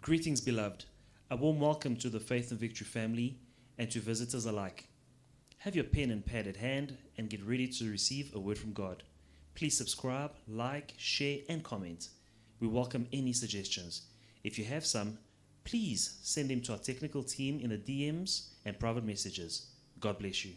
Greetings, beloved. A warm welcome to the Faith and Victory family and to visitors alike. Have your pen and pad at hand and get ready to receive a word from God. Please subscribe, like, share, and comment. We welcome any suggestions. If you have some, please send them to our technical team in the DMs and private messages. God bless you.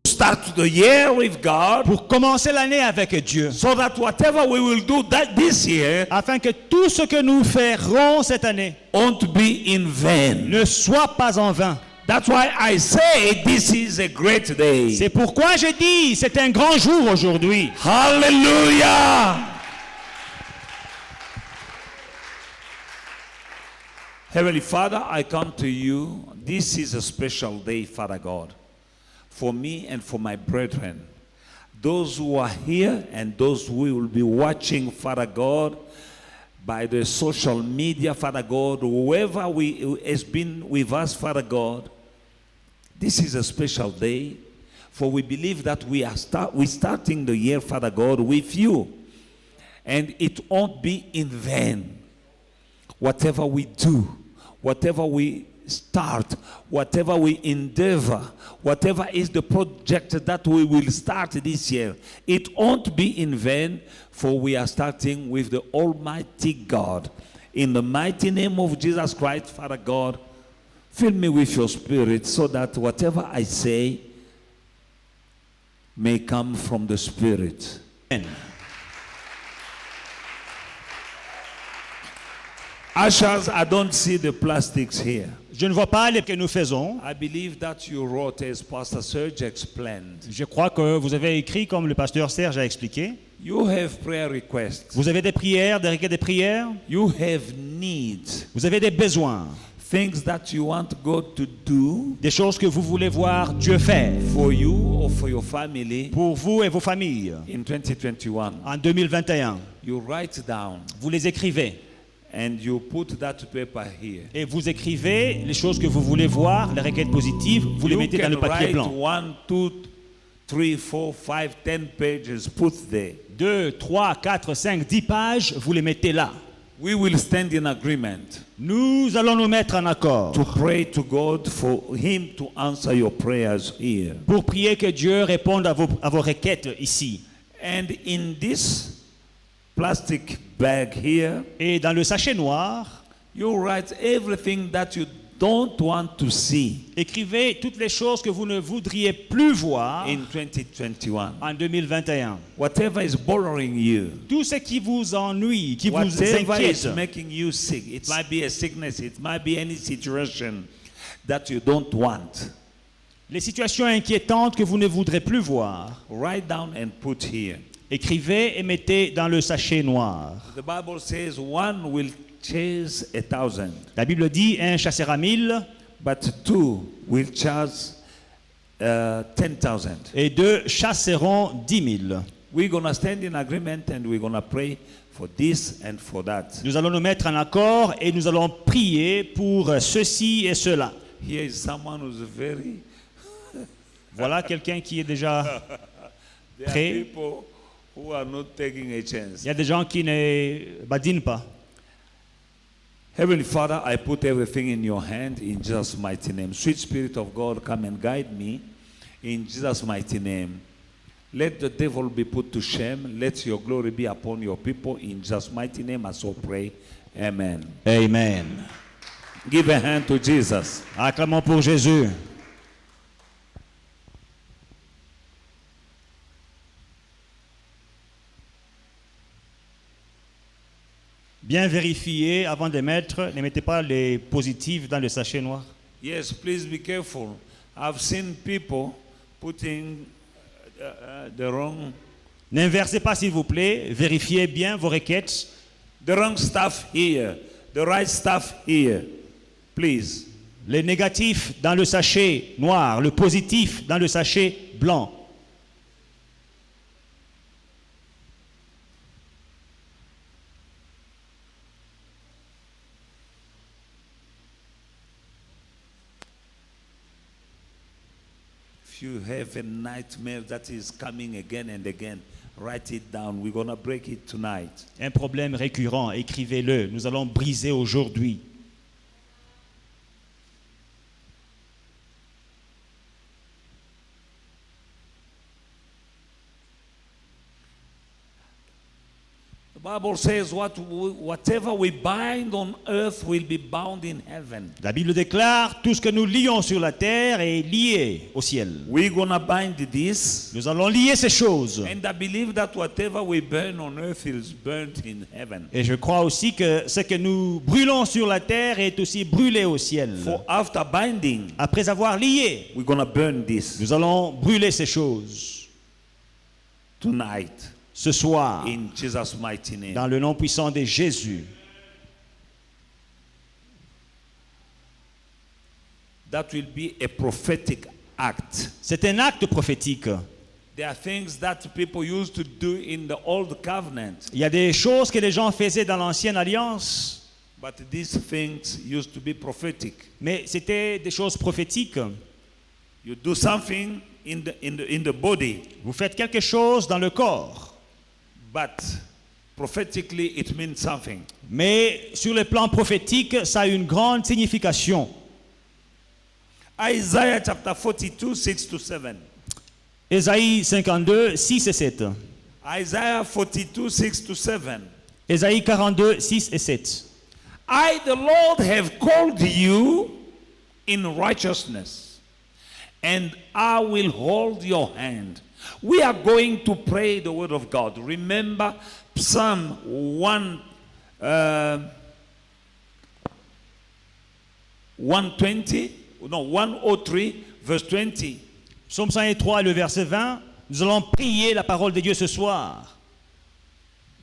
Start the year with God, pour commencer l'année avec Dieu, so that whatever we will do this year afin que tout ce que nous ferons cette année won't be in vain. ne soit pas en vain. That's why I say this is a great day. C'est pourquoi je dis, c'est un grand jour aujourd'hui. Hallelujah! Heavenly Father, I come to you. This is a special day, Father God, for me and for my brethren, those who are here and those who will be watching, Father God, by the social media, Father God, whoever has been with us, Father God. This is a special day, for we believe that we're starting the year, Father God, with you, and it won't be in vain. Whatever we do, whatever we start, whatever we endeavor, whatever is the project that we will start this year, it won't be in vain, for we are starting with the Almighty God. In the mighty name of Jesus Christ, Father God, fill me with your Spirit so that whatever I say may come from the Spirit. Amen. Ushers, I don't see the plastics here. Je ne vois pas les que nous faisons. I believe that you wrote as Pastor Serge explained. Je crois que vous avez écrit comme le pasteur Serge a expliqué. You have prayer requests. Vous avez des prières, des requêtes de prières. You have needs. Vous avez des besoins. Things that you want God to do Des choses que vous voulez voir Dieu faire for you or for your family pour vous et vos familles in 2021. en 2021. You write down Vous les écrivez. and you put that paper here. Et vous écrivez les choses que vous voulez voir, les requêtes positives, vous les You mettez dans can le papier write blanc. 1, 2, 3, 4, 5, 10 pages, put there. 2, 3, 4, 5, 10 pages, vous les mettez là. We will stand in agreement Nous allons nous mettre en accord to pray to God for Him to answer your prayers here. pour prier que Dieu réponde à vos requêtes ici. And in this plastic bag here, Et dans le sachet noir, you write everything that you don't want to see écrivez toutes les choses que vous ne voudriez plus voir in 2021. en 2021. Whatever is bothering you, Tout ce qui vous ennuie, qui vous whatever is inquiète, making you sick, it might be a sickness, it might be any situation that you don't want. les situations inquiétantes que vous ne voudrez plus voir, Write down and put here. écrivez et mettez dans le sachet noir. The Bible says one will chase 1,000, La Bible dit, un chassera 1000 but two will chase 10,000. et 2 chasseront 10 000. We're going to stand in agreement and we're going to pray for this and for that. Nous allons nous mettre en accord et nous allons prier pour ceci et cela. Here is someone who's very... Voilà quelqu'un qui est déjà... There are Pray. people who are not taking a chance. Il y a des gens qui ne badinent pas. Heavenly Father, I put everything in your hand in Jesus' mighty name. Sweet Spirit of God, come and guide me in Jesus' mighty name. Let the devil be put to shame. Let your glory be upon your people in Jesus' mighty name. I so pray. Amen. Amen. Give a hand to Jesus. Acclamons pour Jésus. Bien vérifier avant de mettre, ne mettez pas les positifs dans le sachet noir. Yes, please be careful. I've seen people putting the wrong N'inversez pas s'il vous plaît, vérifiez bien vos requêtes. the wrong stuff here, the right stuff here. Please. Le négatif dans le sachet noir, le positif dans le sachet blanc. If you have a nightmare that is coming again and again, write it down. We're going to break it tonight. Un problème récurrent, écrivez-le. Nous allons briser aujourd'hui. The Bible says whatever we bind on earth will be bound in heaven. La Bible déclare, tout ce que nous lions sur la terre est lié au ciel. We're going to bind this. Nous allons lier ces choses. And I believe that whatever we burn on earth is burnt in heaven. Et je crois aussi que ce que nous brûlons sur la terre est aussi brûlé au ciel. For after binding, Après avoir lié, we're going to burn this nous allons brûler ces choses tonight ce soir, in Jesus' mighty name. dans le nom puissant de Jésus. That will be a prophetic act. C'est un acte prophétique. There are things that people used to do in the old covenant, Il y a des choses que les gens faisaient dans l'ancienne alliance, but these things used to be prophetic. mais c'était des choses prophétiques. You do something in the body, Vous faites quelque chose dans le corps, but prophetically it means something. mais sur le plan prophétique, ça a une grande signification. Isaiah chapter 42, 6 to 7. Ésaïe 52, 6 et 7. Isaiah 42, 6 to 7. Ésaïe 42, 6 et 7. I, the Lord, have called you in righteousness, and I will hold your hand. We are going to pray the word of God. Remember Psalm 103, verse 20. Psaume 103, le verset 20. Nous allons prier la parole de Dieu ce soir.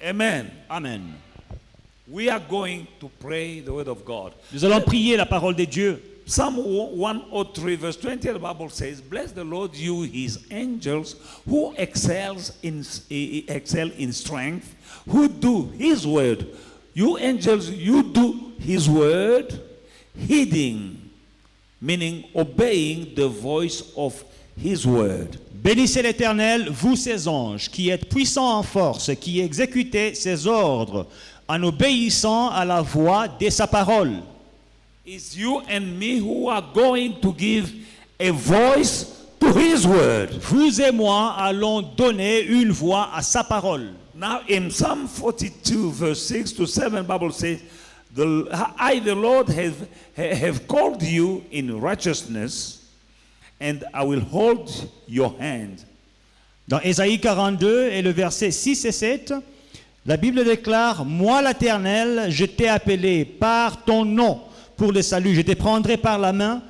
Amen. Amen. We are going to pray the word of God. Nous allons prier la parole de Dieu. Psalm 103 verse 20, the Bible says, "Bless the Lord, you his angels, who excel in strength, who do his word." You angels, you do his word, heeding, meaning obeying the voice of his word. Bénissez l'Éternel, vous ses anges, qui êtes puissants en force, qui exécutez ses ordres, en obéissant à la voix de sa parole. It's you and me who are going to give a voice to his word. Vous et moi allons donner une voix à sa parole. Now in Psalm 42 verse 6 to 7, Bible says, I the Lord have called you in righteousness, and I will hold your hand. Dans Ésaïe 42 et le verset 6 et 7, la Bible déclare, moi l'Éternel, je t'ai appelé par ton nom pour le salut, je te prendrai par la main.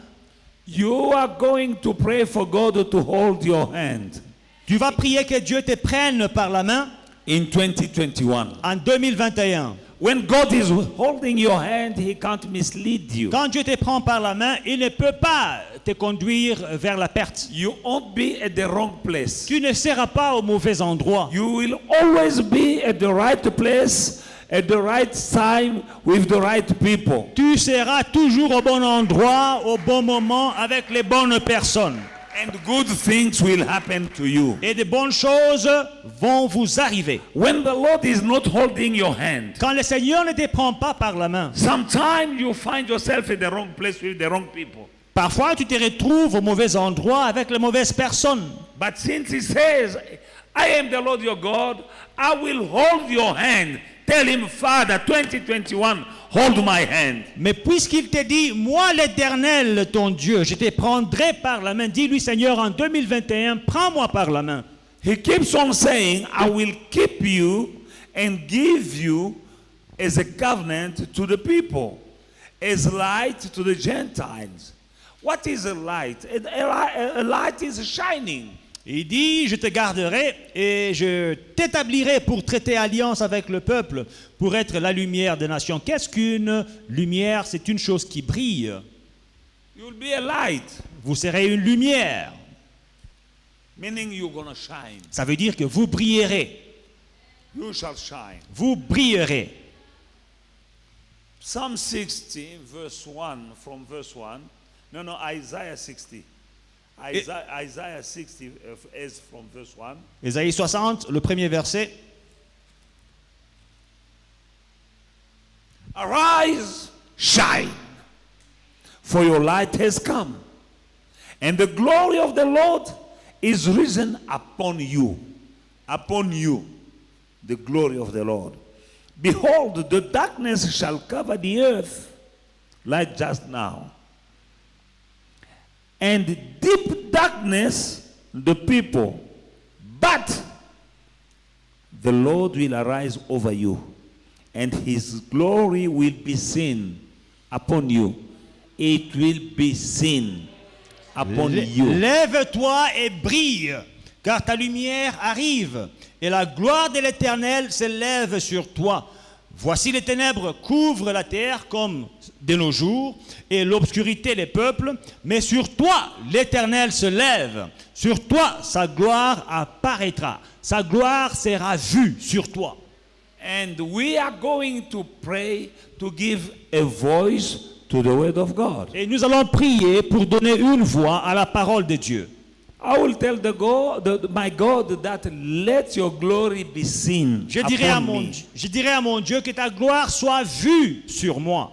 You are going to pray for God to hold your hand Tu vas prier que Dieu te prenne par la main in 2021. en 2021. When God is holding your hand, he can't mislead you. Quand Dieu te prend par la main, il ne peut pas te conduire vers la perte. You won't be at the wrong place. Tu ne seras pas au mauvais endroit. You will always be at the right place, at the right time, with the right people. Tu seras toujours au bon endroit, au bon moment, avec les bonnes personnes. And good things will happen to you. Et de bonnes choses vont vous arriver. When the Lord is not holding your hand, Quand le Seigneur ne te prend pas par la main, sometimes you find yourself in the wrong place with the wrong people. parfois tu te retrouves au mauvais endroit avec les mauvaises personnes. But since he says, I am the Lord your God, I will hold your hand. Tell him, Father, 2021, hold my hand. Mais puisqu'il te dit, moi l'Éternel, ton Dieu, je te prendrai par la main. Dis-lui, Seigneur, en 2021, prends-moi par la main. He keeps on saying, I will keep you and give you as a covenant to the people, as light to the Gentiles. What is a light? A light is shining. Il dit, je te garderai et je t'établirai pour traiter alliance avec le peuple, pour être la lumière des nations. Qu'est-ce qu'une lumière? C'est une chose qui brille. You'll be a light, Vous serez une lumière. meaning you're going to shine. Ça veut dire que vous brillerez. You shall shine. Vous brillerez. Psalm 60, verse 1, from verse 1. No, Isaiah 60. Isaiah 60 is from verse 1. Ésaïe 60, le premier verset. Arise, shine, for your light has come, and the glory of the Lord is risen upon you. Upon you, the glory of the Lord. Behold, the darkness shall cover the earth, like just now. And deep darkness, the people. But the Lord will arise over you, and his glory will be seen upon you. It will be seen upon you. Lève-toi et brille, car ta lumière arrive, et la gloire de l'Éternel s'élève sur toi. Voici les ténèbres couvrent la terre comme de nos jours, et l'obscurité les peuples, mais sur toi l'Éternel se lève, sur toi sa gloire apparaîtra, sa gloire sera vue sur toi. And we are going to pray to give a voice to the word of God. Et nous allons prier pour donner une voix à la parole de Dieu. I will tell my God that let your glory be seen Je dirai à mon Dieu que ta gloire soit vue sur moi.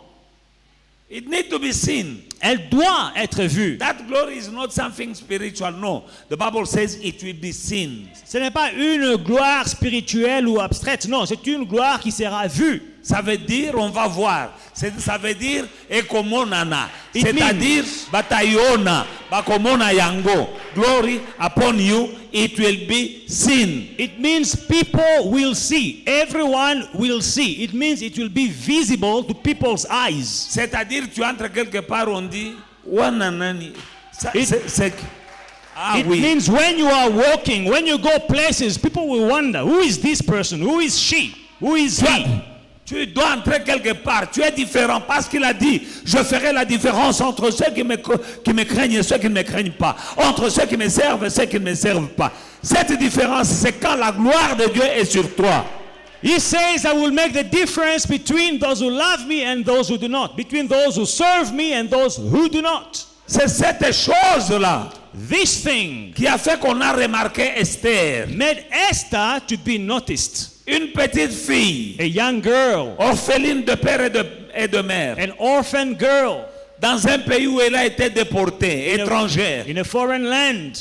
It needs to be seen. Elle doit être vue. That glory is not something spiritual. No, the Bible says it will be seen. Ce n'est pas une gloire spirituelle ou abstraite. Non, c'est une gloire qui sera vue. Ça veut dire on va voir. Ça veut dire ekomonana. It C'est-à-dire batayona, bakomona yango. Glory upon you, it will be seen. It means people will see. Everyone will see. It means it will be visible to people's eyes. C'est-à-dire tu entres quelque part, on dit wananani. It means when you are walking, when you go places, people will wonder, who is this person? Who is she? Who is he? Tu dois entrer quelque part. Tu es différent parce qu'il a dit, je ferai la différence entre ceux qui me craignent et ceux qui ne me craignent pas. Entre ceux qui me servent et ceux qui ne me servent pas. Cette différence, c'est quand la gloire de Dieu est sur toi. He says, I will make the difference between those who love me and those who do not. Between those who serve me and those who do not. C'est cette chose-là This thing qui a fait qu'on a remarqué Esther. made Esther to be noticed. Une petite fille, A young girl, orpheline de père et de mère, an orphan girl dans un pays où elle a été déportée, étrangère. in a foreign land.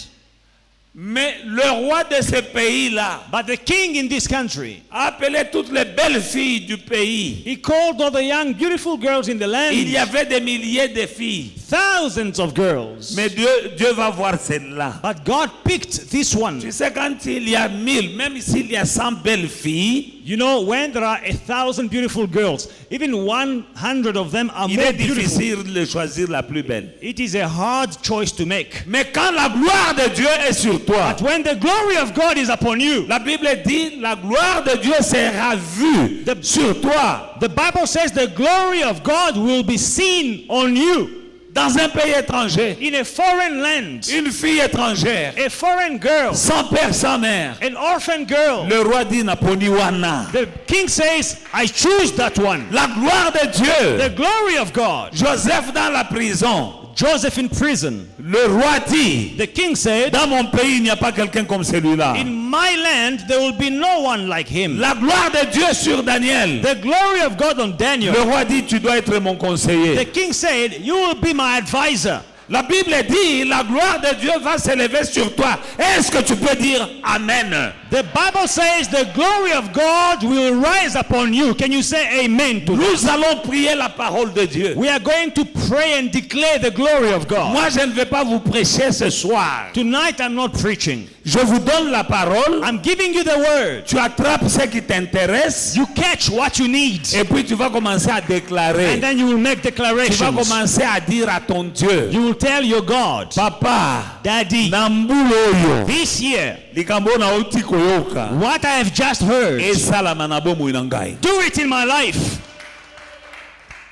Mais le roi de ce pays-là But the king in this country, a appelé toutes les belles filles du pays. he called all the young, beautiful girls in the Il y land, avait des milliers de filles. thousands of girls. Mais Dieu va voir celle-là. But God picked this one. Tu sais, quand il y a 1000, même s'il y a 100 belles filles, You know, when there are 1,000 beautiful girls, even 100 of them are il more est beautiful. difficile de choisir la plus belle. It is a hard choice to make. Mais quand la gloire de Dieu est sur toi, But when the glory of God is upon you, la Bible dit la gloire de Dieu sera vue sur toi. the Bible says the glory of God will be seen on you. Dans un pays étranger, In a foreign land, une fille étrangère, a foreign girl, sans père, sans mère. an orphan girl. Le roi dit Naponiwana. The king says, I choose that one. La gloire de Dieu. The glory of God. Joseph dans la prison. Joseph in prison. Le roi dit, The king said, dans mon pays, il n'y a pas quelqu'un comme celui-là. in my land, there will be no one like him. La gloire de Dieu sur Daniel. The glory of God on Daniel. Le roi dit, tu dois être mon The conseiller. king said, you will be my advisor. La Bible dit, la gloire de Dieu va s'élever sur toi. Est-ce que tu peux dire Amen? The Bible says the glory of God will rise upon you. Can you say amen to that? Nous allons prier la parole de Dieu. We are going to pray and declare the glory of God. Moi, je ne vais pas vous prêcher ce soir. Tonight I'm not preaching. Je vous donne la parole. I'm giving you the word. Tu attrapes ce qui t'intéresse. You catch what you need. Et puis tu vas commencer à déclarer. And then you will make Tu vas declarations. commencer à dire à ton Dieu, You will tell your God, Papa, Daddy, na mbula oyo this year, likambo nauti koyoka what I have just heard, esalama na bomoi na ngai. do it in my life.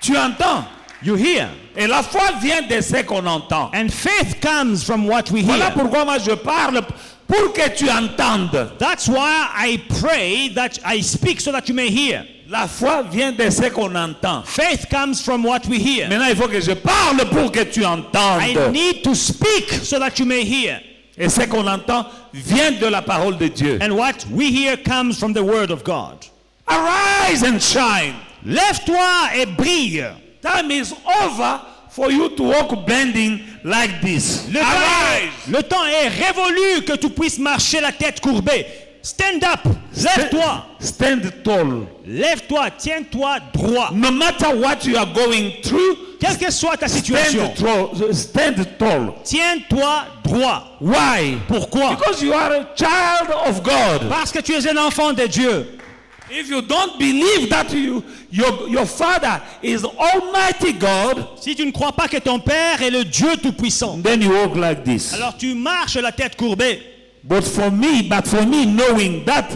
Tu entends? You hear? Et la foi vient de ce qu'on entend. And faith comes from what we Voilà hear. pourquoi moi je parle pour que tu entendes. That's why I pray that I speak so that you may hear. La foi vient de ce qu'on entend. Faith comes from what we hear. Maintenant, il faut que je parle pour que tu I entendes. need to speak so that you may hear. Et ce qu'on entend vient de la parole de Dieu. And what we hear comes from the word of God. Arise and shine. Lève-toi et brille. Time is over for you to walk bending like this. Arise. Le temps est révolu que tu puisses marcher la tête courbée. Stand up. Lève-toi. Stand tall. Lève-toi. Tiens-toi droit. No matter what you are going through, Quelle que soit ta situation, stand tall. tiens-toi droit. Why? Pourquoi? Because you are a child of God. Parce que tu es un enfant de Dieu. If you don't believe that your father is Almighty God, Si tu ne crois pas que ton Père est le Dieu Tout-Puissant, then you walk like this. alors tu marches la tête courbée. But for me, knowing that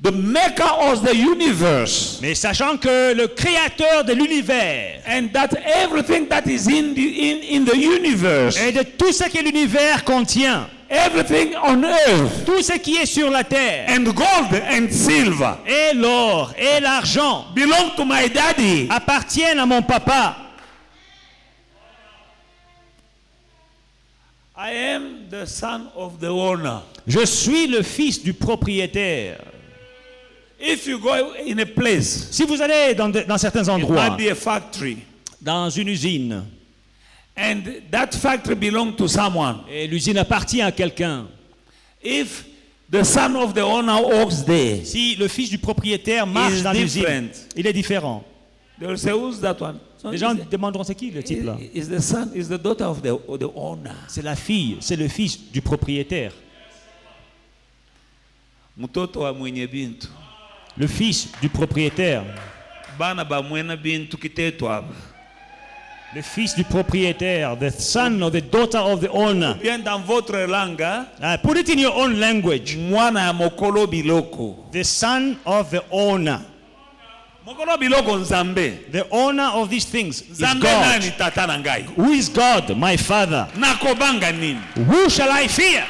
the maker of the universe Mais sachant que le Créateur de l'univers and that everything that is in the universe, et de tout ce que l'univers contient, everything on earth, tout ce qui est sur la terre, and gold and silver et l'or et l'argent belong to my daddy. appartiennent à mon papa. I am the son of the owner. Je suis le fils du propriétaire. If you go in a place, Si vous allez dans certains it endroits, might be a factory, dans une usine, and that factory belongs to someone. et l'usine appartient à quelqu'un, If the son of the owner walks there, si le fils du propriétaire marche Is dans l'usine, different. il est différent. they will say, "Who's that one?" So Les gens is demanderont c'est qui le type là? the son, is the daughter of the owner. C'est la fille, c'est le fils du propriétaire. Mtoto wa mwenye bintu. Le fils du propriétaire. Bana ba mwena bintu kitetu hapa. Le fils du propriétaire, the son or the daughter of the owner. Bien dans votre langue, hein? Put it in your own language. Mwana ya mokolo biloko. The son of the owner. Mokolo biloko nzambe. The owner of these things is Nzambe God. nani tata na ngai? Who is God? My father. Nakobanga nini? Who shall I fear?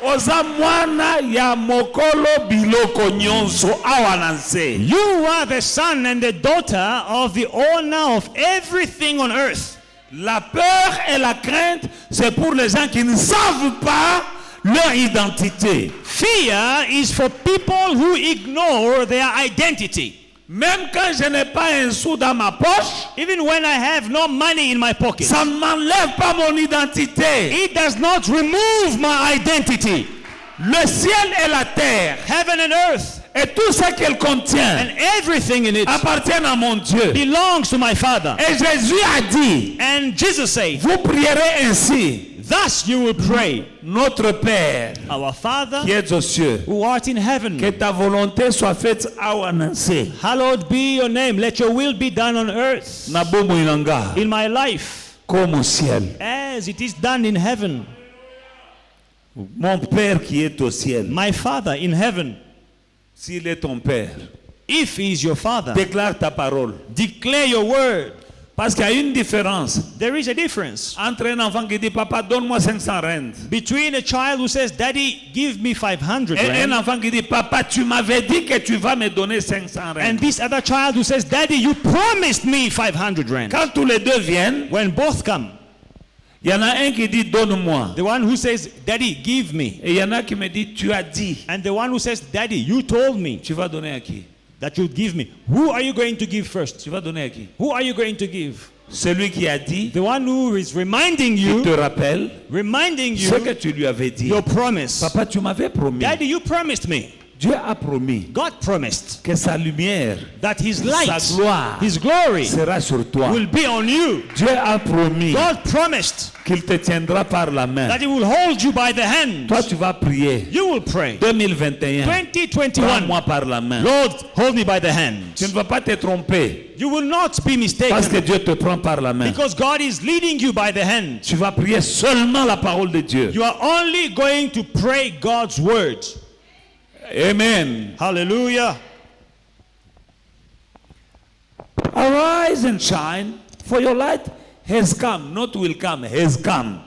Oza mwana ya mokolo biloko nyonso awa na nse. You are the son and the daughter of the owner of everything on earth. La peur et la crainte, c'est pour les gens qui ne savent pas leur identité. Fear is for people who ignore their identity. Même quand je n'ai pas un sou dans ma poche, Even when I have no money in my pocket, ça ne m'enlève pas mon identité. it does not remove my identity. Le ciel et la terre Heaven and earth et tout ce qu'elle contient and everything in it appartiennent à mon Dieu. belongs to my Father. Et Jésus a dit, And Jesus said, vous prierez ainsi: thus you will pray, Notre Père our Father qui es aux cieux, who art in que heaven, ta volonté soit faite awa na nse. hallowed be your name. Let your will be done on earth, Na bomoi na nga, in my life, comme au ciel. as it is done in heaven. Mon Père qui est au ciel, My Father in heaven, s'il est ton Père, if he is your Father, déclare ta parole. declare your word. Parce qu'il y a une différence There is a difference entre un enfant qui dit, papa, donne-moi 500 rentes, between a child who says, Daddy, give me 500 et un rand, enfant qui dit, papa, tu m'avais dit que tu vas me donner 500 and rentes. this other child who says, Daddy, you promised me 500 rand. Quand tous les deux viennent, When both come, il y en a un qui dit, donne-moi. the one who says, Daddy, give me, Et il y en a qui me dit, tu as dit. and the one who says, Daddy, you told me Tu vas donner à qui? that you'd give me. Who are you going to give first? Tu vas donner à qui? Who are you going to give? Celui qui a dit, The one who is reminding il te you, rappelle ce que you tu lui avais dit. your promise. Papa, tu m'avais promis. Daddy, you promised me. Dieu a promis God promised que sa lumière, that his sa light, gloire his glory sera sur toi. will be on you. Dieu a promis God promised qu'il te tiendra par la main. that he will hold you by the hand. Toi, tu vas prier. You will pray. 2021, 2021, prends-moi par la main. Lord, hold me by the hand. Tu ne vas pas te tromper You will not be parce que mistaken Dieu te prend par la main. because God is leading you by the hand. Tu vas prier seulement la parole de Dieu. You are only going to pray God's word. Amen. Hallelujah. Arise and shine, for your light has come, not will come, has come.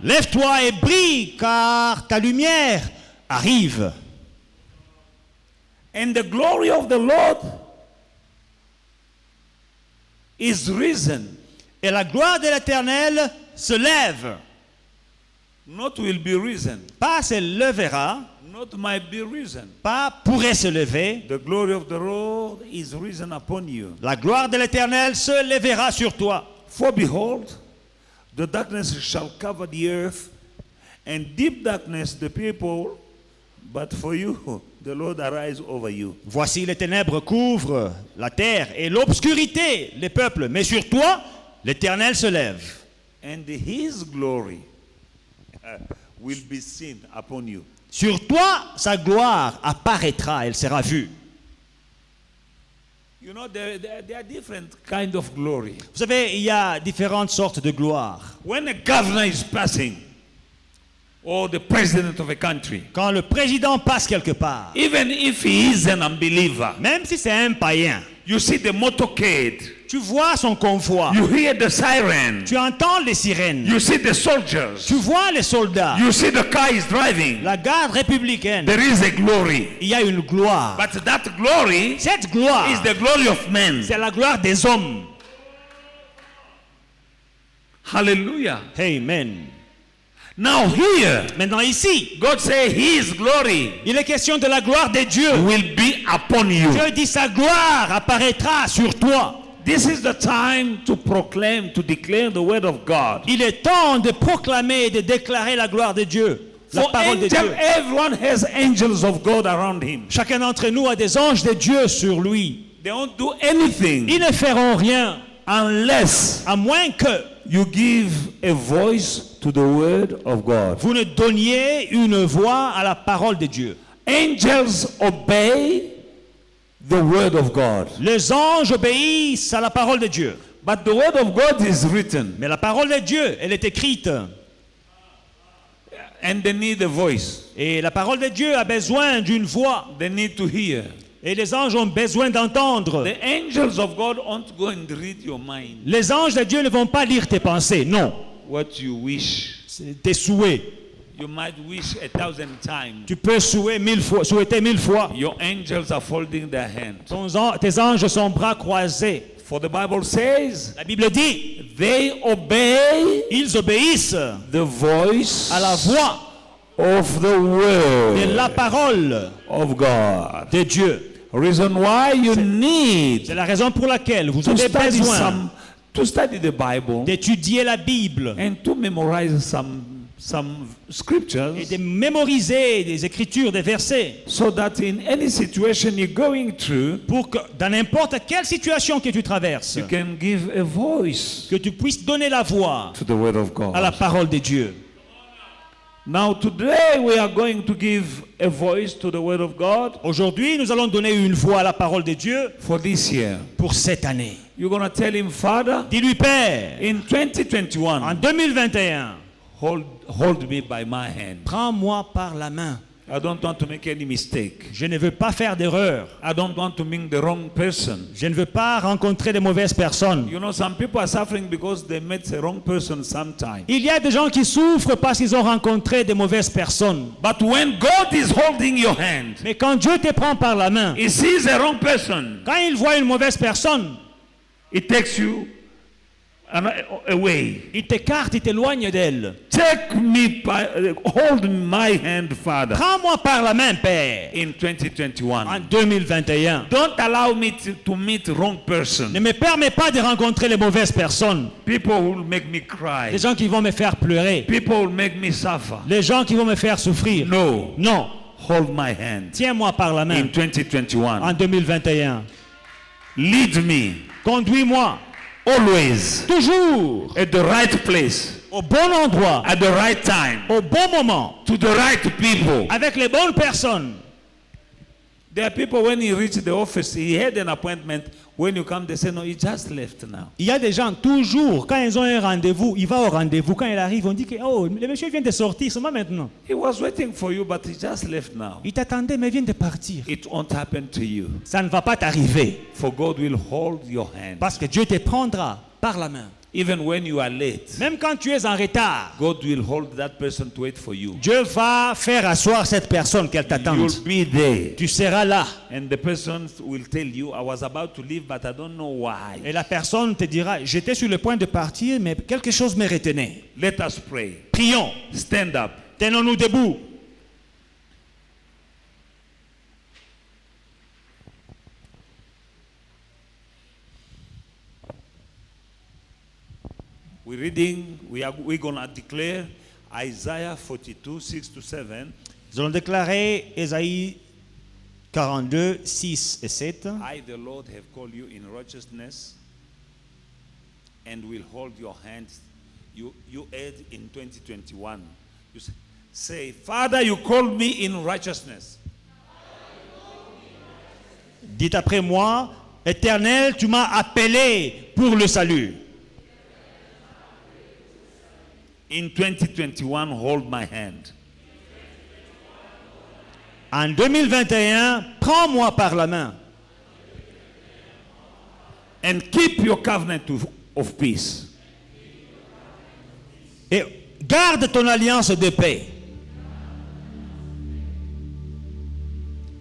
Lève-toi et brille, car ta lumière arrive. And the glory of the Lord is risen. Et la gloire de l'Éternel se lève. Not will be risen. Pas se levera, Not might be risen. pas pourrait se lever. The glory of the Lord is risen upon you. La gloire de l'Éternel se lèvera sur toi. For behold, the darkness shall cover the earth, and deep darkness the people, but for you, the Lord arise over you. Voici les ténèbres couvrent la terre et l'obscurité les peuples. Mais sur toi, l'Éternel se lève. And his glory will be seen upon you. Sur toi, sa gloire apparaîtra, elle sera vue. You know, there are different kind of glory. Vous savez, il y a différentes sortes de gloire. When a governor is passing, or the president of a country, Quand le président passe quelque part, even if he is an unbeliever, même si c'est un païen, you see the motorcade, tu vois son convoi, you hear the siren, tu entends les sirènes, you see the soldiers, tu vois les soldats, you see the car is driving. la garde républicaine. There is a glory. Il y a une gloire. But that glory Cette gloire, is the glory of men. c'est la gloire des hommes. Hallelujah. Amen. Now here, Maintenant ici, God say his glory il est question de la gloire de Dieu. will be upon you. Dieu dit sa gloire apparaîtra sur toi. This is the time to proclaim, to declare the word of God. Il est temps de proclamer et de déclarer la gloire de Dieu, la For parole de Dieu. everyone has angels of God around him. Chacun d'entre nous a des anges de Dieu sur lui. They won't do anything Ils ne feront rien unless à moins que you give a voice to the word of God. vous ne donniez une voix à la parole de Dieu. Angels obey the word of God. Les anges obéissent à la parole de Dieu. But the word of God is written, Mais la parole de Dieu, elle est écrite. and they need a voice. Et la parole de Dieu a besoin d'une voix. They need to hear. Et les anges ont besoin d'entendre. The angels of God won't go and read your mind. Les anges de Dieu ne vont pas lire tes pensées, non. What you wish. C'est tes souhaits. You might wish 1,000 times. Tu peux souhaiter 1000 fois. Your angels are folding their hands. Tes anges sont bras croisés. For the Bible says, La Bible dit, they obey ils obéissent the voice à la voix of the de word la parole of God. de Dieu. Reason why you need C'est la raison pour laquelle vous to avez study besoin to study the Bible d'étudier la Bible and to memorize some scriptures, et de mémoriser des écritures, des versets, so that in any situation you're going through, pour que dans n'importe quelle situation que tu traverses, you can give a voice que tu puisses donner la voix to the word of God. à la parole de Dieu. Now today we are going to give a voice to the word of God Aujourd'hui, nous allons donner une voix à la parole de Dieu for this year. pour cette année. You're going to tell him, Father, Dis-lui, Père, in en 2021, 2021, hold me by my hand. prends-moi par la main. I don't want to make any mistake. Je ne veux pas faire d'erreur. I don't want to meet the wrong person. Je ne veux pas rencontrer de mauvaises personnes. You know, some people are suffering because they met the wrong person sometime. Il y a des gens qui souffrent parce qu'ils ont rencontré de mauvaises personnes. But when God is holding your hand, Mais quand Dieu te prend par la main, He sees a wrong person, quand il voit une mauvaise personne, He takes you away. il t'écarte, il t'éloigne d'elle. Hold my hand, Father, Prends-moi par la main, Père, in 2021. en 2021. Don't allow me to meet wrong Ne person. me permets pas de rencontrer les mauvaises personnes. People who will make me cry. Les gens qui vont me faire pleurer. People who will make me suffer. Les gens qui vont me faire souffrir. No. Non. Hold my hand Tiens-moi par la main in 2021. en 2021. Lead me Conduis-moi always toujours at the right place, au bon endroit, at the right time, au bon moment, to the right people. avec les bonnes personnes. There are people, when he reached the office, he had an appointment. When you come, they say, no, he just left now. Il y a des gens, toujours, quand ils ont un rendez-vous, il va au rendez-vous. Quand il arrive, on dit que, oh, le monsieur vient de sortir, seulement maintenant. He was waiting for you, but he just left now. Il t'attendait, mais il vient de partir. It won't happen to you. Ça ne va pas t'arriver. For God will hold your hand. Parce que Dieu te prendra par la main. Even when you are late, Même quand tu es en retard, God will hold that person to wait for you. Dieu va faire asseoir cette personne qu'elle t'attende. You'll be there. Tu seras là. And the person will tell you, I was about to leave, but I don't know why. Et la personne te dira, j'étais sur le point de partir, mais quelque chose me retenait. Let us pray. Prions. Stand up. Tenons-nous debout. We're going to declare Isaiah 42, 6 to 7. Nous allons déclarer Ésaïe 42, 6 et 7. I, the Lord, have called you in righteousness and will hold your hands. You add in 2021. You say, Father, you called me in righteousness. Dites après moi, Éternel, tu m'as appelé pour le salut. In 2021, hold my hand. En 2021, prends-moi par la main. And keep your covenant of peace. Et garde ton alliance de paix.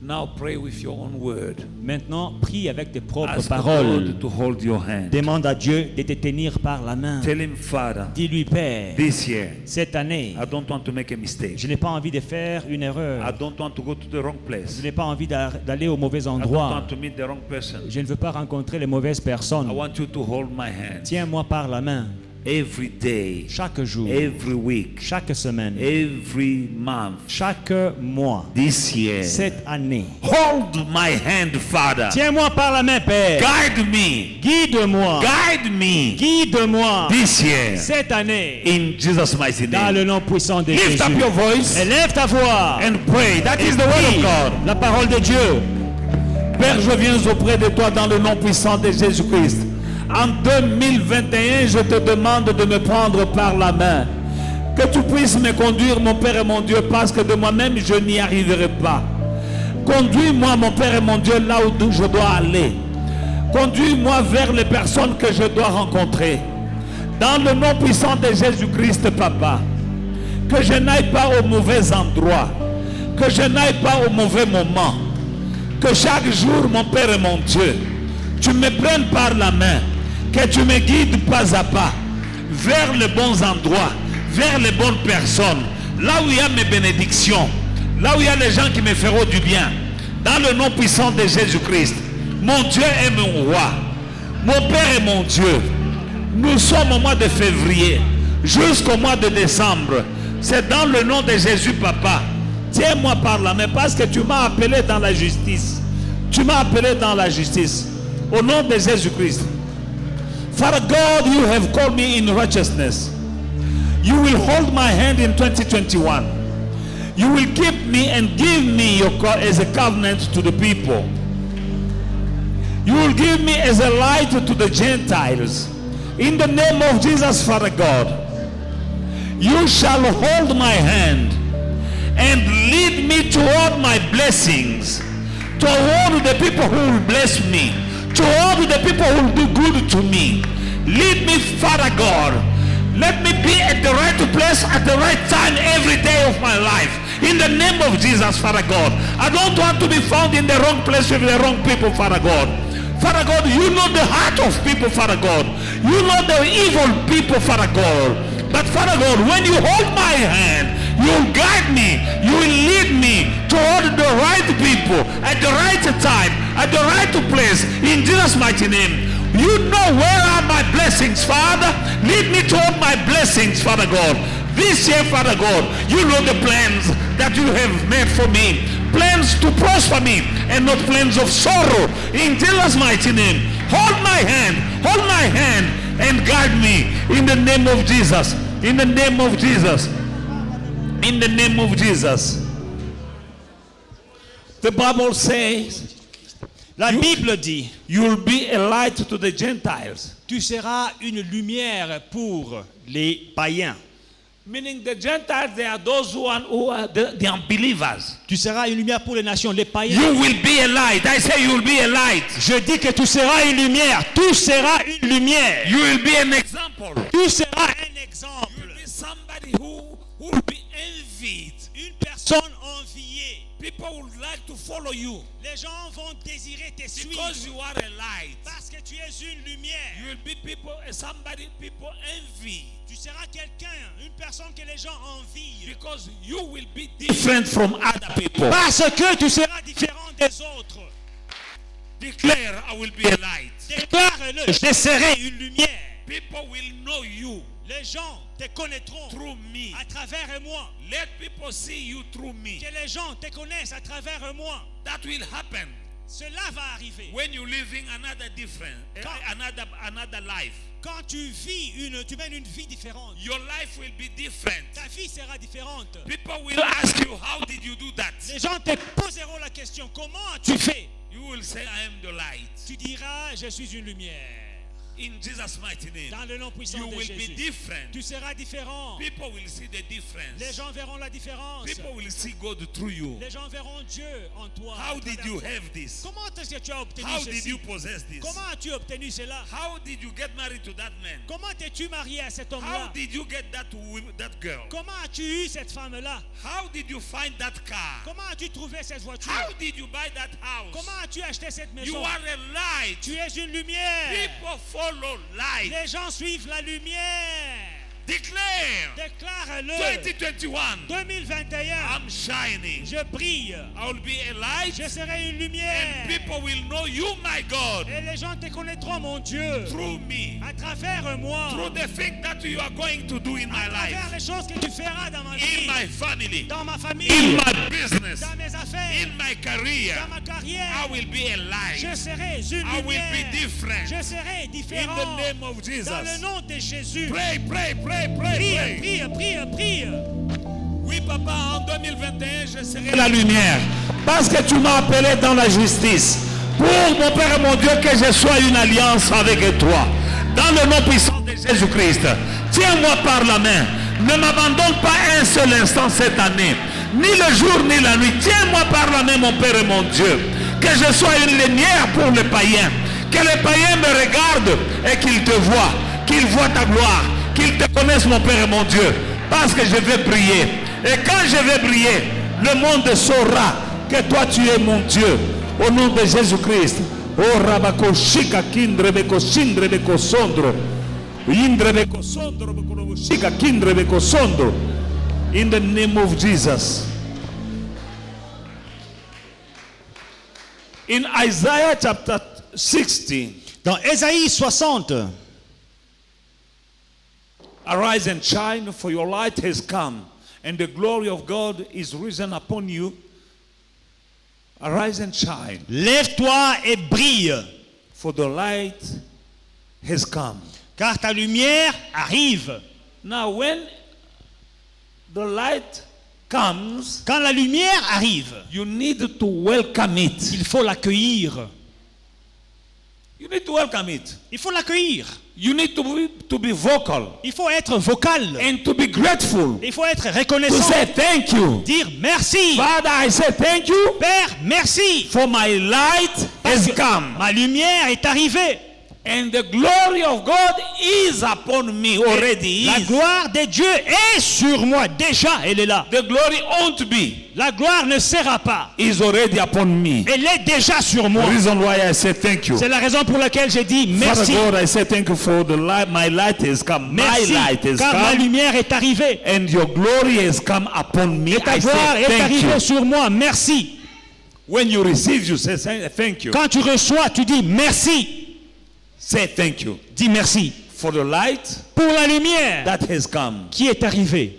Now pray with your own word. Maintenant, prie avec tes propres Ask paroles. God to hold your hand. Demande à Dieu de te tenir par la main. Tell him, Father, Dis-lui, Père, this year, cette année, I don't want to make a mistake. je n'ai pas envie de faire une I erreur. don't want to go to the wrong place. Je n'ai pas envie d'aller au mauvais I don't endroit. want to meet the wrong person. Je ne veux pas rencontrer les mauvaises I personnes. want you to hold my hand. Tiens-moi par la main. Every day, Chaque jour, every week, chaque semaine, every month, chaque mois, this year. cette année. Hold my hand, Father. Tiens-moi par la main, Père. Guide me. Guide-moi. Guide me Guide-moi. this year. Cette année. In Jesus' mighty Dans name. le nom puissant de Lift Jésus. up your voice Élève ta voix. and pray. That is the word of Prie God. la parole de Dieu. Père, je viens auprès de toi dans le nom puissant de Jésus-Christ. En 2021, je te demande de me prendre par la main. Que tu puisses me conduire, mon Père et mon Dieu, parce que de moi-même, je n'y arriverai pas. Conduis-moi, mon Père et mon Dieu, là où je dois aller. Conduis-moi vers les personnes que je dois rencontrer. Dans le nom puissant de Jésus-Christ, Papa. Que je n'aille pas au mauvais endroit. Que je n'aille pas au mauvais moment. Que chaque jour, mon Père et mon Dieu, tu me prennes par la main. Que tu me guides pas à pas vers les bons endroits, vers les bonnes personnes, là où il y a mes bénédictions, là où il y a les gens qui me feront du bien. Dans le nom puissant de Jésus-Christ, mon Dieu est mon roi, mon Père est mon Dieu. Nous sommes au mois de février jusqu'au mois de décembre. C'est dans le nom de Jésus, Papa. Tiens-moi par la main parce que tu m'as appelé dans la justice. Tu m'as appelé dans la justice. Au nom de Jésus-Christ. Father God, you have called me in righteousness. You will hold my hand in 2021. You will keep me and give me as a covenant to the people. You will give me as a light to the Gentiles. In the name of Jesus, Father God, you shall hold my hand and lead me toward my blessings, toward the people who will bless me, to all the people who will do good to me. Lead me, Father God. Let me be at the right place at the right time every day of my life. In the name of Jesus, Father God. I don't want to be found in the wrong place with the wrong people, Father God. Father God, you know the heart of people, Father God. You know the evil people, Father God. But Father God, when you hold my hand, you will guide me, you will lead me toward the right people, at the right time, at the right place, in Jesus' mighty name. You know where are my blessings, Father. Lead me toward my blessings, Father God. This year, Father God, you know the plans that you have made for me. Plans to prosper me and not plans of sorrow. In Jesus' mighty name. Hold my hand and guide me in the name of Jesus. In the name of Jesus. In the name of Jesus. The Bible says, La Bible dit, you will be a light to the Gentiles. tu seras une lumière pour les païens. Meaning the Gentiles, they are those who are the unbelievers. Tu seras une lumière pour les nations, les païens. You will be a light. I say you will be a light. Je dis que tu seras une lumière. Tu seras une lumière. You will be an example example. Tu seras un You'll exemple. be somebody who will be envied. Une personne enviée. People would like to follow you Les gens vont désirer te suivre because you are a light. parce que tu es une lumière. You will be somebody people envy Tu seras quelqu'un, une personne que les gens envient. because you will be different from other people. Parce que tu seras différent des autres. Declare, I will be a light. Déclare-le, je serai une lumière. People will know you Les gens te connaîtront through me. à travers moi. Let people see you through me. Que les gens te connaissent à travers moi. That will happen Cela va arriver. when you living another different, another life. Quand tu mènes une vie différente. Your life will be different. Ta vie sera différente. People will ask you, how did you do that? Les gens te poseront la question, comment as-tu fait? You will say, I am the light. Tu diras, je suis une lumière. In Jesus' mighty name, Dans le nom puissant you de will be Jésus. different. Tu seras différent. People will see the Les difference. gens verront la différence. People will see God through you. Les gens verront Dieu en toi. How à did travers you toi. have this? Comment est-ce que tu as obtenu How did ceci? you possess this? Comment as-tu obtenu cela? How did you get married to that man? Comment t'es-tu marié à cet How homme-là? did you get that girl? Comment as-tu eu cette femme-là? How did you find that car? Comment as-tu trouvé cette voiture? How did you buy that house? Comment as-tu acheté cette You maison? are a light. Tu es une lumière. People follow light. Les gens suivent la lumière. Declare. Déclare-le. 2021. 2021. I'm shining. Je brille. I will be a light. Je serai une And lumière. people will know you, my God, Et les gens te connaîtront, mon Dieu, through me. à travers moi, Through the thing that you are going to do in my à travers life. les choses que tu feras dans ma In vie, my family. dans ma In famille, my business. dans mes affaires, In my career. dans ma carrière. I will be a light. Je serai une I will lumière. be different. Je serai In différent. the name of Dans le Jesus. nom de Jésus. Pray, pray, pray, pray, Prie, pray. prie, prie, prie. Oui, papa, en 2021, je serai La lumière, parce que tu m'as appelé dans la justice. Pour mon Père et mon Dieu, que je sois une alliance avec toi. Dans le nom puissant de Jésus-Christ, tiens-moi par la main. Ne m'abandonne pas un seul instant cette année. Ni le jour, ni la nuit. Tiens-moi par la main, mon Père et mon Dieu. Que je sois une lumière pour les païens. Que les païens me regardent et qu'ils te voient. Qu'ils voient ta gloire. Qu'ils te connaissent, mon Père et mon Dieu. Parce que je vais briller. Et quand je vais briller, le monde saura que toi tu es mon Dieu. Au nom de Jésus-Christ. Oh Rabako Shika Kindrebeko Sindrebeko Sondro. Indrebeko Sondro Shika Kindrebeko Sondro. In the name of Jesus. In Isaiah chapter 60. Dans Ésaïe 60, Arise and shine, for your light has come, and the glory of God is risen upon you. Arise and shine, lève-toi et brille, for the light has come. car ta lumière arrive. Now, when the light comes, Quand la lumière arrive, you need to welcome it. il faut l'accueillir. You need to welcome it. Il faut l'accueillir. You need to be vocal Il faut être vocal. and to be grateful. Il faut être To reconnaissant. say thank you. Dire merci. Father, I say thank you Père, merci. for my light has come. Ma lumière est arrivée. And the glory of God is upon me already. La Is. gloire de Dieu est sur moi. Déjà, elle est là. The glory won't be. La gloire ne sera pas. Is already upon me. Elle est déjà sur The moi. reason why I say thank you. C'est la raison pour laquelle j'ai dit merci. Father God, I say thank you for the light. My light has come. Merci, My light has car ma come. lumière est arrivée. And your glory has come upon me. Et ta I gloire say est thank arrivée you. sur moi. Merci. When you receive, you say thank you. Quand tu reçois, tu dis merci. Say thank you Dis merci. for the light Pour la lumière that has come. qui est arrivée.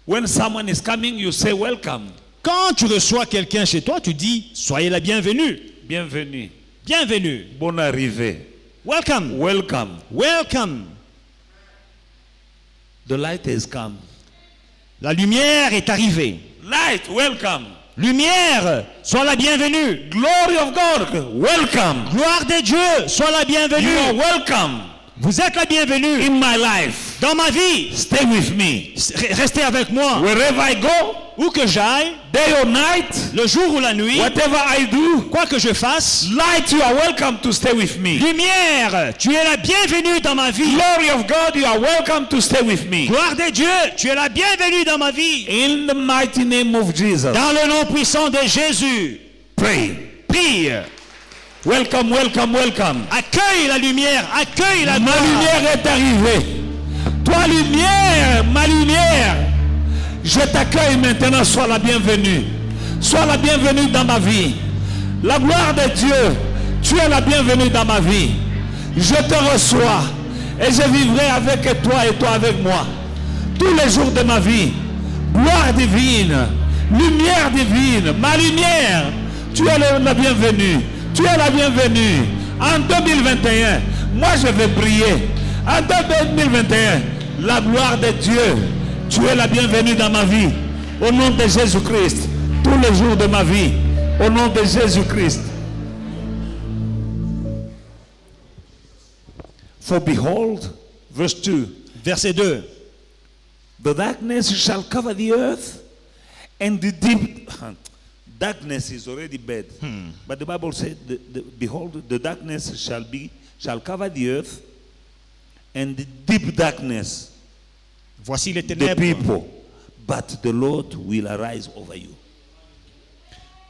When someone is coming, you say welcome. Quand tu reçois quelqu'un chez toi, tu dis soyez la bienvenue. Bienvenue. Bienvenue. Bonne arrivée. Welcome. Welcome. Welcome. The light has come. La lumière est arrivée. Light, welcome. Lumière, sois la bienvenue. Glory of God, welcome. Gloire de Dieu, sois la You are bienvenue. welcome Vous êtes la bienvenue in my life. dans ma vie. Stay with me. Restez avec moi. Wherever I go, Où que j'aille, day or night, le jour ou la nuit, whatever I do, quoi que je fasse, light, you are welcome to stay with me. lumière, tu es la bienvenue dans ma vie. Glory of God, you are welcome to stay with me. Gloire de Dieu, tu es la bienvenue dans ma vie. In the mighty name of Jesus, Dans le nom puissant de Jésus, pray. prie. Welcome, welcome, welcome. Accueille la lumière, accueille la Ma gloire. lumière est arrivée. Toi, lumière, ma lumière, je t'accueille maintenant. Sois la bienvenue. Sois la bienvenue dans ma vie. La gloire de Dieu, tu es la bienvenue dans ma vie. Je te reçois et je vivrai avec toi et toi avec moi. Tous les jours de ma vie. Gloire divine, lumière divine, ma lumière, tu es la bienvenue. Tu es la bienvenue. En 2021, moi je vais briller. En 2021, la gloire de Dieu, tu es la bienvenue dans ma vie. Au nom de Jésus-Christ, tous les jours de ma vie. Au nom de Jésus-Christ. For behold, verse 2, Verset 2. the darkness shall cover the earth, and the deep darkness is already bad. But the Bible said, behold, the darkness shall cover the earth, and the deep darkness Voici les the ténèbres. people. But the Lord will arise over you.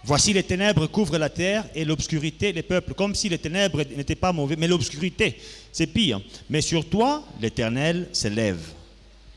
Voici les ténèbres couvrent la terre et l'obscurité les peuples. Comme si les ténèbres n'étaient pas mauvais, mais l'obscurité, c'est pire. Mais sur toi, l'Éternel s'élève.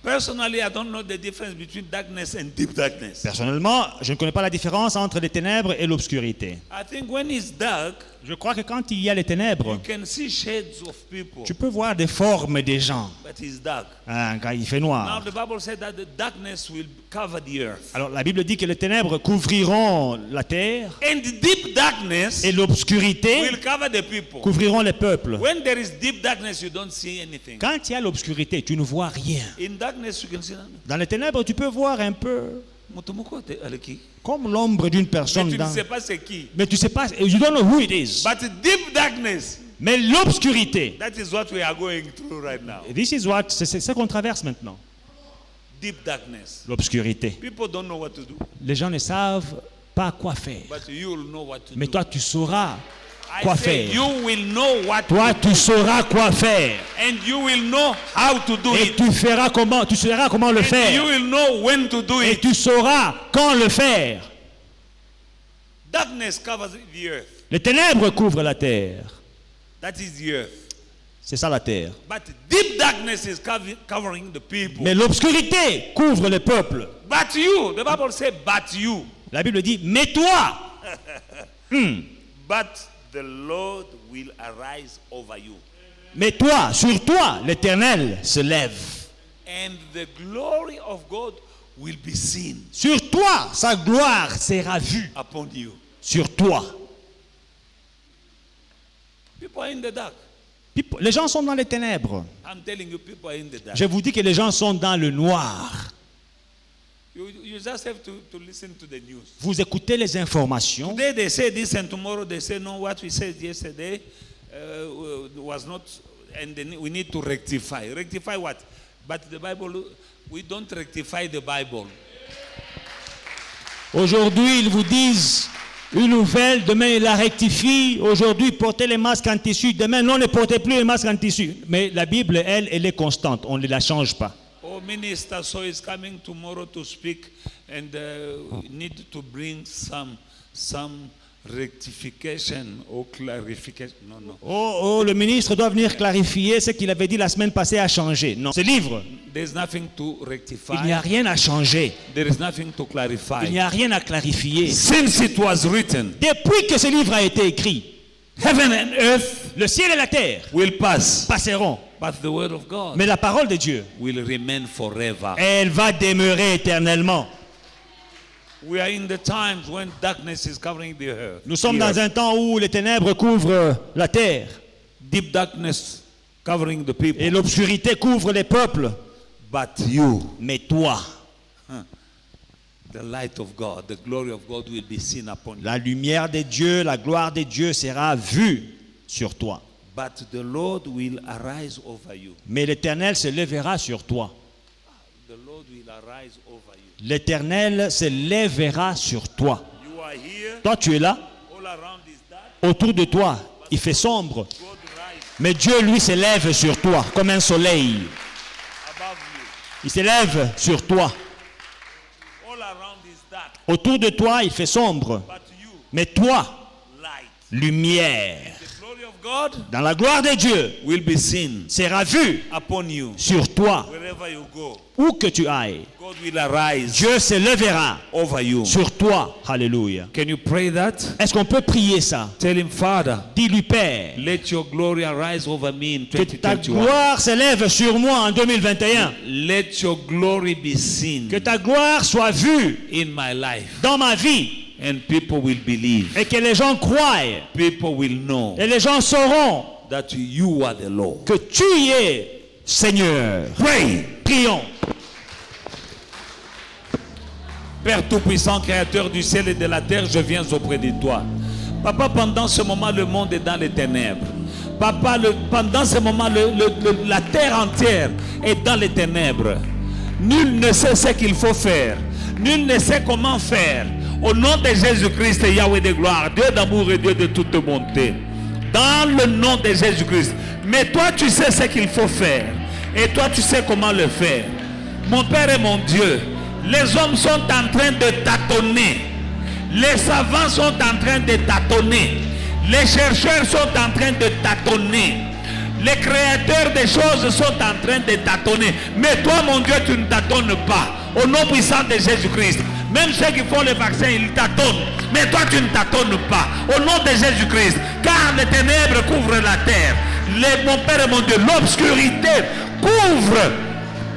Personally, I don't know the difference between darkness and deep darkness. Personnellement, je ne connais pas la différence entre les ténèbres et l'obscurité. I think when it's dark, Je crois que quand il y a les ténèbres, you can see shades of people, tu peux voir des formes des gens but it's dark. quand il fait Now noir. the Bible said that the darkness will cover the earth. Alors la Bible dit que les ténèbres couvriront la terre And the deep darkness et l'obscurité will cover the people. couvriront les peuples. When there is deep darkness, you don't see anything. Quand il y a l'obscurité, tu ne vois rien. In darkness, you can see nothing. Dans les ténèbres, tu peux voir un peu comme l'ombre d'une Mais personne. tu ne Dans... sais pas c'est qui. Mais tu sais pas, you don't know who it is. But deep darkness, Mais l'obscurité, that is what we are going through right now. this is what, c'est ce qu'on traverse maintenant. Deep darkness. L'obscurité. People don't know what to do, Les gens ne savent pas quoi faire. but you will know what to Mais do. toi, tu sauras I quoi say faire. you will know what Toi, to tu sauras quoi faire. do, and you will know how to do Et it. tu sauras comment le And you faire. will know when to do Et it. tu sauras quand le faire. Darkness covers the earth. Les ténèbres couvrent la terre. That is the earth. C'est ça la terre. But deep darkness is covering the people. Mais l'obscurité couvre les peuples. But you, the Bible says, but you. La Bible dit, mais toi, But the Lord will arise over you. mais toi, sur toi, l'Éternel se lève. And the glory of God will be seen Sur toi, sa gloire sera vue. upon you. Sur toi. People are in the dark. Les gens sont dans les ténèbres. I'm telling you, people are in the dark. Je vous dis que les gens sont dans le noir. You just have to listen to the news. Vous écoutez les informations. Today they say this and tomorrow they say no, what we said yesterday was not, and then we need to rectify. Rectify what? But the Bible, we don't rectify the Bible. Aujourd'hui, ils vous disent une nouvelle, demain ils la rectifient. Aujourd'hui, portez les masques en tissu. Demain, non, ne portez plus les masques en tissu. Mais la Bible, elle est constante. On ne la change pas. Oh, minister, so is coming tomorrow to speak, and need to bring some rectification or clarification. No. Oh, le ministre doit venir clarifier ce qu'il avait dit la semaine passée a changé. Non, ce livre, There's nothing to rectify. il n'y a rien à changer. There is nothing to clarify. Il n'y a rien à clarifier. Since it was written, Depuis que ce livre a été écrit, heaven and earth le ciel et la terre will pass, passeront. but the word of God Mais la parole de Dieu, will remain forever. elle va demeurer éternellement. We are in the times when darkness is covering the earth. Nous sommes The dans earth. un temps où les ténèbres couvrent la terre Deep darkness covering the people. et l'obscurité couvre les peuples. But you, Mais toi, the light of God, the glory of God will be seen upon you. la lumière de Dieu, la gloire de Dieu sera vue sur toi. But the Lord will arise over you. Mais l'Éternel se lèvera sur toi. The Lord will arise over you. L'Éternel se lèvera sur toi. You are here, Toi, tu es là. all around is dark. Autour de toi, il fait sombre. God rise Mais Dieu, lui, se lève sur toi comme un soleil. above you. Il se lève sur toi. All around is dark. Autour de toi, il fait sombre. But you, Mais toi, light. lumière, The glory of God dans la gloire de Dieu, will be seen sera vue upon you. sur toi, Wherever you go, où que tu ailles. God will arise Dieu se lèvera over you. sur toi. Alléluia. Can you pray that? Est-ce qu'on peut prier ça? Tell him, Father, Dis-lui, Père, let your glory arise over me in que ta 2021. gloire se lève sur moi en 2021. Let your glory be seen Que ta gloire soit vue in my life. dans ma vie And people will believe. et que les gens croient People will know et les gens sauront that you are the Lord. que tu es Seigneur. Pray. Prions. Père Tout-Puissant, Créateur du ciel et de la terre, je viens auprès de toi. Papa, pendant ce moment, le monde est dans les ténèbres. Papa, pendant ce moment, la terre entière est dans les ténèbres. Nul ne sait ce qu'il faut faire. Nul ne sait comment faire. Au nom de Jésus-Christ, Yahweh de gloire, Dieu d'amour et Dieu de toute bonté. Dans le nom de Jésus-Christ. Mais toi, tu sais ce qu'il faut faire. Et toi, tu sais comment le faire. Mon Père et mon Dieu, les hommes sont en train de tâtonner. Les savants sont en train de tâtonner. Les chercheurs sont en train de tâtonner. Les créateurs des choses sont en train de tâtonner. Mais toi, mon Dieu, tu ne tâtonnes pas. Au nom puissant de Jésus-Christ. Même ceux qui font le vaccin, ils tâtonnent. Mais toi, tu ne tâtonnes pas. Au nom de Jésus-Christ. Car les ténèbres couvrent la terre. Mon Père et mon Dieu, l'obscurité couvre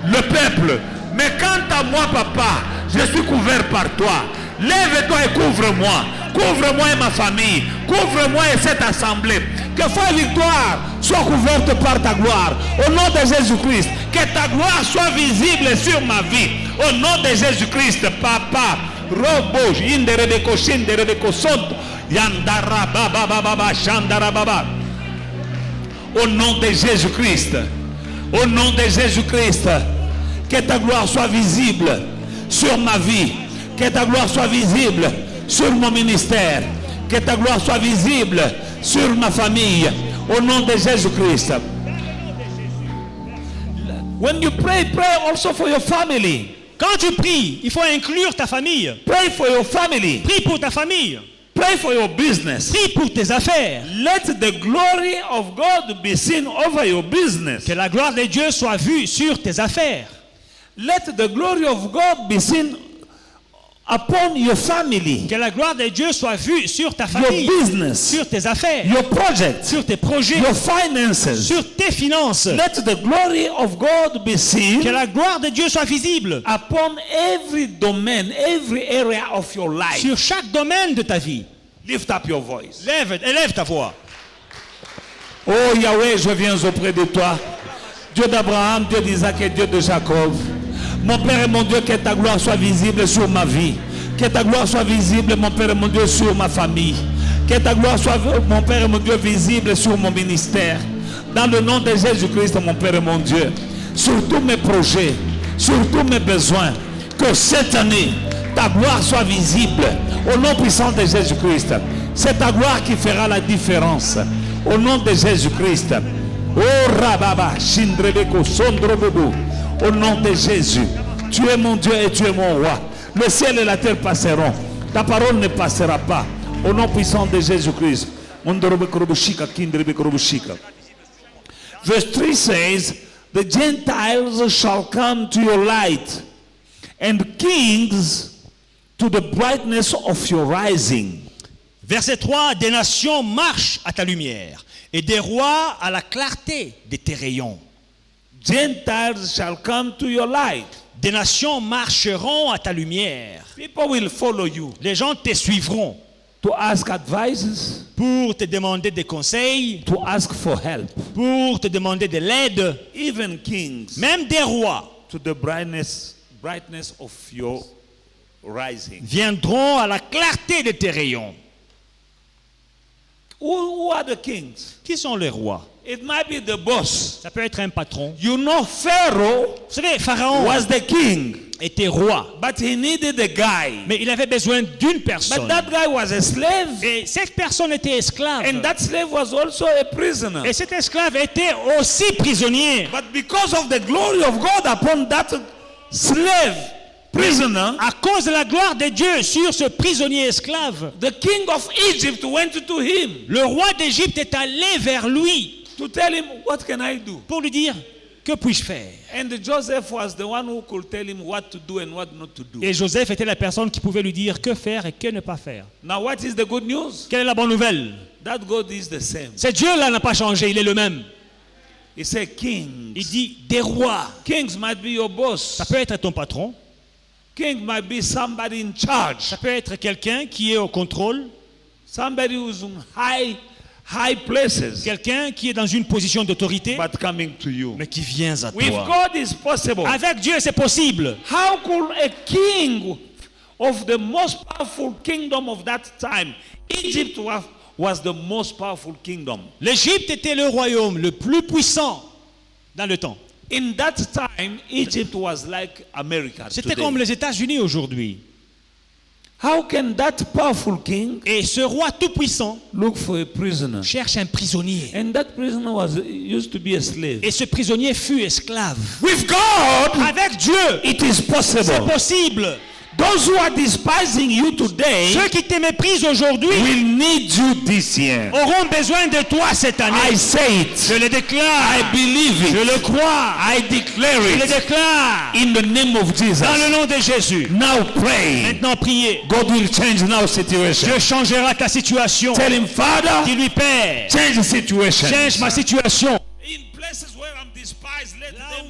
le peuple. Mais quant à moi, papa, je suis couvert par toi. Lève-toi et couvre-moi. Couvre-moi et ma famille. Couvre-moi et cette assemblée. Que foi et victoire soient couvertes par ta gloire. Au nom de Jésus-Christ. Que ta gloire soit visible sur ma vie. Au nom de Jésus-Christ, papa. Robo, Inderebeko, Shinderebeko, Sonto. Yandara, Baba, Baba, Shandara, Baba. Au nom de Jésus-Christ. Au nom de Jésus-Christ. Que ta gloire soit visible sur ma vie. Que ta gloire soit visible sur mon ministère. Que ta gloire soit visible sur ma famille. Au nom de Jésus-Christ. When you pray, pray also for your family. Quand tu pries, il faut inclure ta famille. Pray for your family. Prie pour ta famille. Pray for your business. Prie pour tes affaires. Let the glory of God be seen over your business. Que la gloire de Dieu soit vue sur tes affaires. Let the glory of God be seen upon your family, Que la gloire de Dieu soit vue sur ta famille, your business, sur tes affaires, your project, sur tes projets, your finances. sur tes finances. Let the glory of God be Que seen la gloire de Dieu soit visible upon every domain, every area of your life. sur chaque domaine de ta vie. Lift up your voice. Élève ta voix. Oh Yahweh, je viens auprès de toi. Dieu d'Abraham, Dieu d'Isaac et Dieu de Jacob. Mon Père et mon Dieu, que ta gloire soit visible sur ma vie. Que ta gloire soit visible, mon Père et mon Dieu, sur ma famille. Que ta gloire soit, mon Père et mon Dieu, visible sur mon ministère. Dans le nom de Jésus-Christ, mon Père et mon Dieu. Sur tous mes projets, sur tous mes besoins. Que cette année, ta gloire soit visible. Au nom puissant de Jésus-Christ. C'est ta gloire qui fera la différence. Au nom de Jésus-Christ. Oh Rababa, Shindrebeko, Sondrobobo. Au nom de Jésus, tu es mon Dieu et tu es mon roi. Le ciel et la terre passeront. Ta parole ne passera pas. Au nom puissant de Jésus-Christ. Verse 3 says, the Gentiles shall come to your light, and kings to the brightness of your rising. Verset 3, des nations marchent à ta lumière, et des rois à la clarté de tes rayons. Gentiles shall come to your light. Des nations marcheront à ta lumière. People will follow you Les gens te suivront to ask advices, pour te demander des conseils, to ask for help. pour te demander de l'aide. Even kings Même des rois to the brightness of your rising. viendront à la clarté de tes rayons. Who are the kings? Qui sont les rois? It might be the boss. Ça peut être un patron. You know, Pharaoh Vous savez, Pharaon was the king, était roi, but he needed a guy. mais il avait besoin d'une But personne. that guy was a slave, Et cette personne était esclave. and that slave was also a prisoner. Et cet esclave était aussi prisonnier. But because of the glory of God upon that slave prisoner, À cause de la gloire de Dieu sur ce prisonnier esclave, the king of Egypt went to him le roi d'Égypte est allé vers lui to tell him, what can I do? pour lui dire, que puis-je faire? And Joseph was the one who could tell him what to do and what not to do. Et Joseph était la personne qui pouvait lui dire que faire et que ne pas faire. Now what is the good news? Quelle est la bonne nouvelle? That God is the same. C'est Dieu-là n'a pas changé, il est le même. He said kings. Il dit des rois. Kings might be your boss. Ça peut être ton patron, King might be somebody in charge. ça peut être quelqu'un qui est au contrôle, Somebody who's in high places, quelqu'un qui est dans une position d'autorité, but coming to you. mais qui vient à With toi. God is possible. Avec Dieu, c'est possible. How could a king of the most powerful kingdom of that time, Egypt was the most powerful kingdom. L'Égypte était le royaume le plus puissant dans le temps. In that time, Egypt was like America C'était today. comme les États-Unis aujourd'hui. How can that powerful king Et ce roi tout-puissant look for a prisoner? cherche un prisonnier. And that prisoner used to be a slave. Et ce prisonnier fut esclave. With God, Avec Dieu, it is c'est possible. possible. Those who are despising you today Ceux qui te méprisent aujourd'hui will need you this year. auront besoin de toi cette année. I say Je it. le déclare. I believe Je le it. crois. I declare Je le it déclare. in the name of Jesus. Dans le nom de Jésus. Now pray. Maintenant, priez. God will change now situation. Dieu changera ta situation. Tell him, Father, Dis-lui, Père, change the situation. change ma situation. In places where I'm despised, let Là them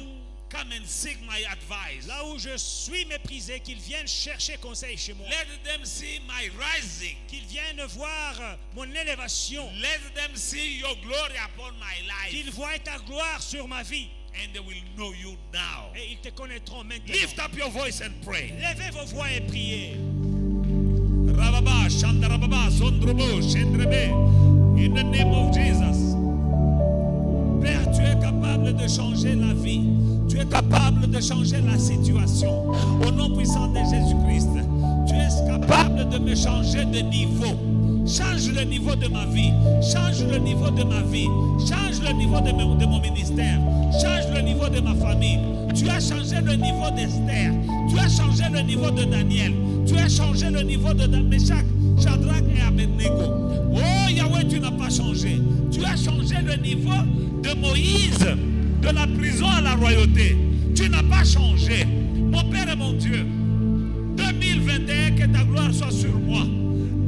come and seek my advice. Là où je suis méprisé, qu'ils viennent chercher conseil chez moi. Let them see my rising. Qu'ils viennent voir mon élévation. Let them see your glory upon my life. Qu'ils voient ta gloire sur ma vie. And they will know you now. Et ils te connaîtront maintenant. Lift up your voice and pray. Levez vos voix et priez. Rababa, Shandarababa, Sondrobo, Shendrebe. In the name of Jesus. Père, tu es capable de changer la vie. Tu es capable de changer la situation. Au nom puissant de Jésus-Christ, tu es capable de me changer de niveau. Change le niveau de ma vie. Change le niveau de ma vie. Change le niveau de mon ministère. Change le niveau de ma famille. Tu as changé le niveau d'Esther. Tu as changé le niveau de Daniel. Tu as changé le niveau de Meshach, Shadrach et Abednego. Oh Yahweh, tu n'as pas changé. Tu as changé le niveau de Moïse, de la prison à la royauté. Tu n'as pas changé. Mon Père et mon Dieu, 2021, que ta gloire soit sur moi.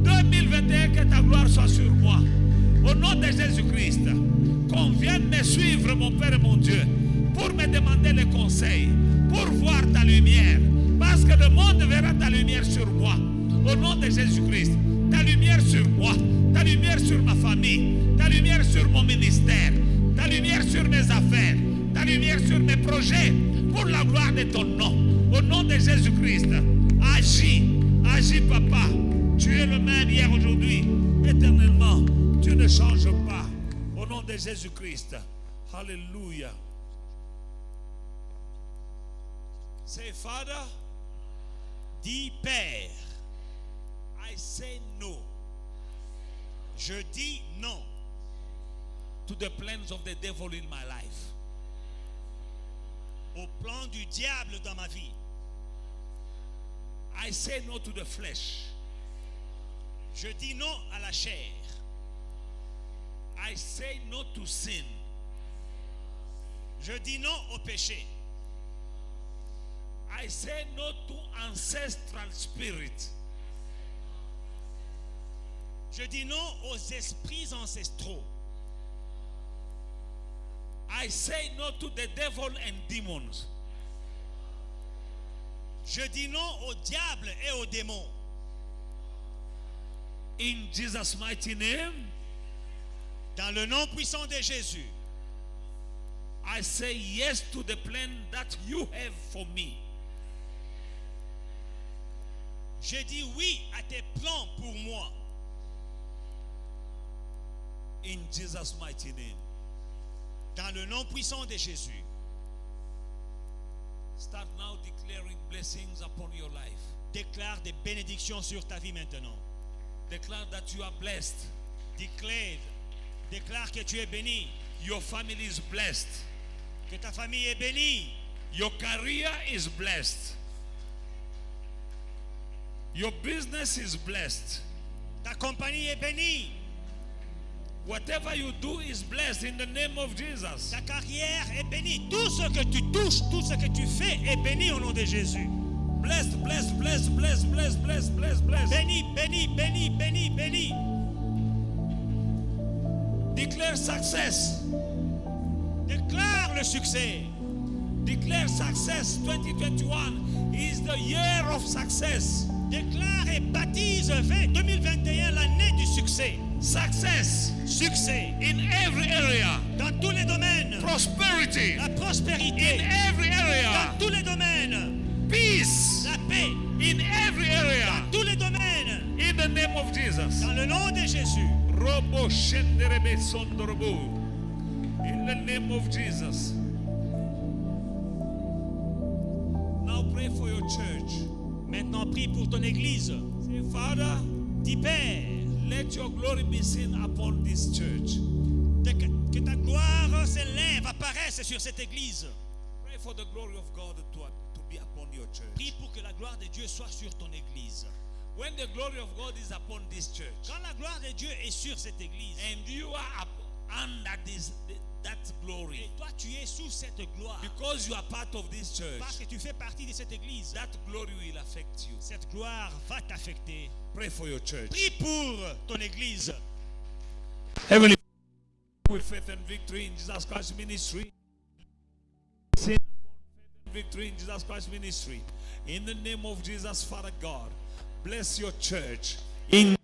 2021, que ta gloire soit sur moi. Au nom de Jésus-Christ, qu'on vienne me suivre, mon Père et mon Dieu, pour me demander les conseils, pour voir ta lumière. Parce que le monde verra ta lumière sur moi. Au nom de Jésus-Christ, ta lumière sur moi, ta lumière sur ma famille, ta lumière sur mon ministère, ta lumière sur mes affaires, ta lumière sur mes projets, pour la gloire de ton nom. Au nom de Jésus-Christ, agis, agis, Papa. Tu es le même hier, aujourd'hui, éternellement. Tu ne changes pas. Au nom de Jésus-Christ. Alléluia. Say, Father, Dis, Père, I say no je dis non to the plans of the devil in my life. au plan du diable dans ma vie. I say no to the flesh. Je dis non à la chair. I say no to sin. Je dis non au péché. I say no to ancestral spirit. Je dis non aux esprits ancestraux. I say no to the devil and demons. Je dis non au diable et aux démons. In Jesus' mighty name, Dans le nom puissant de Jésus, I say yes to the plan that you have for me. je dis oui à tes plans pour moi. In Jesus' mighty name. Dans le nom puissant de Jésus. Start now declaring blessings upon your life. Déclare des bénédictions sur ta vie maintenant. Declare that you are blessed. Déclare que tu es béni. Your family is blessed. Que ta famille est bénie. Your career is blessed. Your business is blessed. Ta compagnie est bénie. Whatever you do is blessed in the name of Jesus. Ta carrière est bénie. Tout ce que tu touches, tout ce que tu fais est béni au nom de Jésus. Blessed, blessed, blessed, blessed, blessed, blessed, blessed, blessed. Béni, béni, béni, béni, béni. Declare success. Déclare le succès. Declare success. 2021 is the year of success. Déclare et baptise 2021 l'année du succès. Success Succès in every area. dans tous les domaines. Prosperity La in prospérité every area. dans tous les domaines. Peace La paix in every area. dans tous les domaines. In the name of Jesus. Dans le nom de Jésus. Robo shenderebe sondorobo. In the name of Jesus. Now pray for your church. Maintenant, prie pour ton église. Say, Father, Dis Père, let your glory be seen upon this church. que ta gloire s'élève, apparaisse sur cette église. Pray for the glory of God to be upon your church. Prie pour que la gloire de Dieu soit sur ton église. When the glory of God is upon this church, Quand la gloire de Dieu est sur cette église, and you are under that glory, et toi tu es sous cette gloire, because you are part of this church, parce que tu fais partie de cette église, that glory will affect you. cette gloire va t'affecter. Pray for your church. Prie pour ton église. Heavenly with faith and victory in Jesus Christ ministry. Sin upon faith and victory in Jesus Christ ministry. In the name of Jesus, Father God, bless your church. In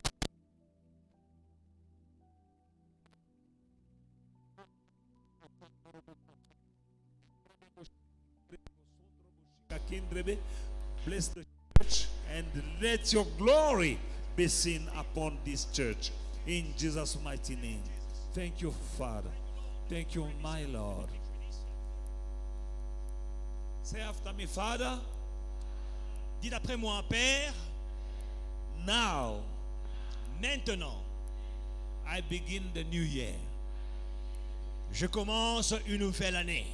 bless the church and let your glory be seen upon this church. In Jesus' mighty name. Thank you, Father. Thank you, my Lord. Say after me, Father. Dis d'après moi, Père, Now maintenant, I begin the new year. je commence une nouvelle année.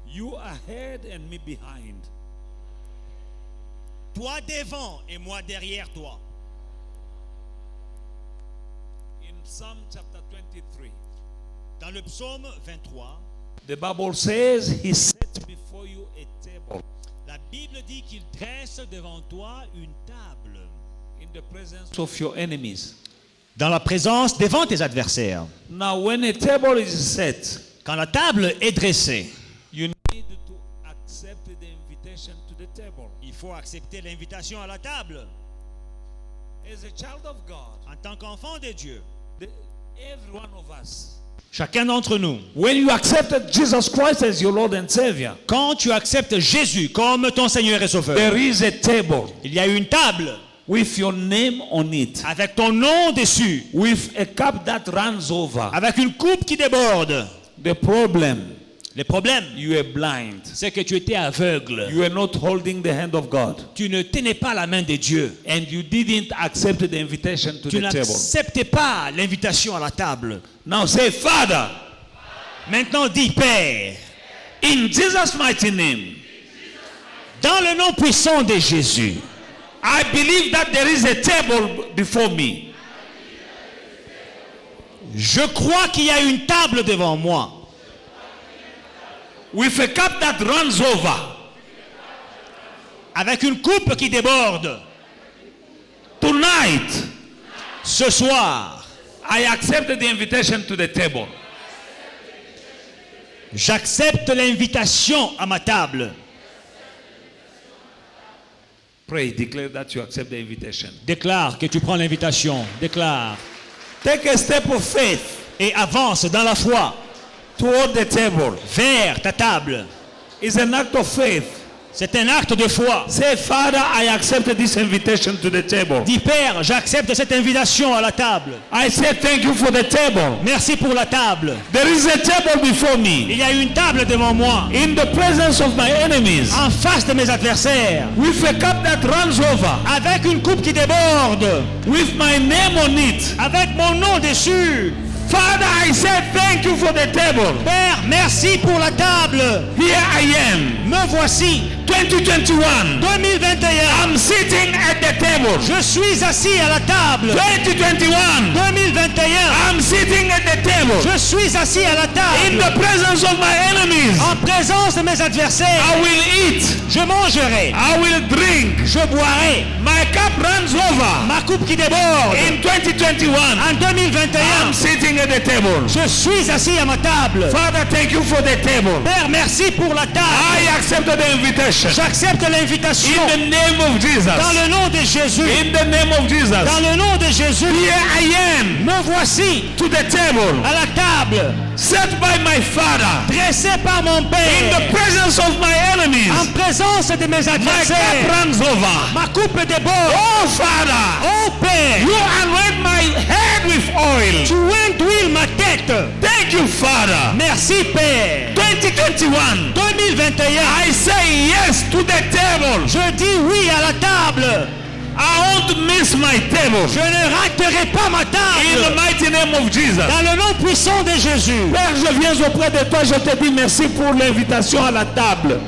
You ahead and me behind. Toi devant et moi derrière toi. In Psalm chapter 23, Dans le psaume 23, the Bible says he set before you a table la Bible dit qu'il dresse devant toi une table. in the presence of your enemies. Dans la présence devant tes adversaires. Now when a table is set, Quand la table est dressée, you need to accept the invitation to the table. il faut accepter l'invitation à la table. As a child of God, En tant qu'enfant de Dieu, every one of us, chacun d'entre nous, when you accepted Jesus Christ as your Lord and Savior, quand tu acceptes Jésus comme ton Seigneur et Sauveur, there is a table il y a une table with your name on it, avec ton nom dessus, with a cup that runs over. avec une coupe qui déborde. The problem, Le problème, you are blind. c'est que tu étais aveugle. You are not holding the hand of God. Tu ne tenais pas la main de Dieu. And you didn't accept the invitation to Tu the table. n'acceptais pas l'invitation à la table. Now say, Father, Maintenant dis Père, in Jesus' mighty name, dans le nom puissant de Jésus, I believe that there is a table before me. je crois qu'il y a une table devant moi, With a cup that runs over. avec une coupe qui déborde. Tonight, Ce soir, I accepted the invitation to the table. j'accepte l'invitation à ma table. Pray, declare that you accept the invitation. Déclare que tu prends l'invitation. Déclare. Take a step of faith Et avance dans la foi toward the table. vers ta table. It's an act of faith. C'est un acte de foi. Say, Father, I accept this invitation to the table. Dis, Père, j'accepte cette invitation à la table. I say thank you for the table. Merci pour la table. There is a table before me. Il y a une table devant moi, In the presence of my enemies. en face de mes adversaires, With a cup that runs over. avec une coupe qui déborde, With my name on it. avec mon nom dessus. Father, I say thank you for the table. Père, merci pour la table. Here I am. Me voici. 2021. 2021. I'm sitting at the table. Je suis assis à la table. 2021. 2021. I'm sitting at the table. Je suis assis à la In table. the presence of my enemies. En présence de mes adversaires. I will eat. Je mangerai. I will drink. Je boirai. My cup runs over. Ma coupe qui déborde. In 2021. En 2021. I'm sitting at the table. Je suis assis à ma table. Father, thank you for the table. Père, merci pour la table. I accept the invitation. J'accepte l'invitation. In the name of Jesus. Dans le nom de Jésus. In the name of Jesus. Dans le nom de Jésus. Here I am. Me voici To the table. à la table. Set by my Father. Dressé par mon In the Père. presence of my enemies. En présence de mes My cup adversaires. runs over. Ma coupe déborde. Oh Father. Oh Père. You anoint my head with oil. Tu induis ma tête. Thank you, Father. Merci Père. 2021. 2021. I say yes to the table. Je dis oui à la table. I won't miss my table. Je ne raterai pas ma In the table. mighty name of Jesus. Dans le nom puissant de Jésus. Père, je viens auprès de toi, je te dis merci pour l'invitation à la table.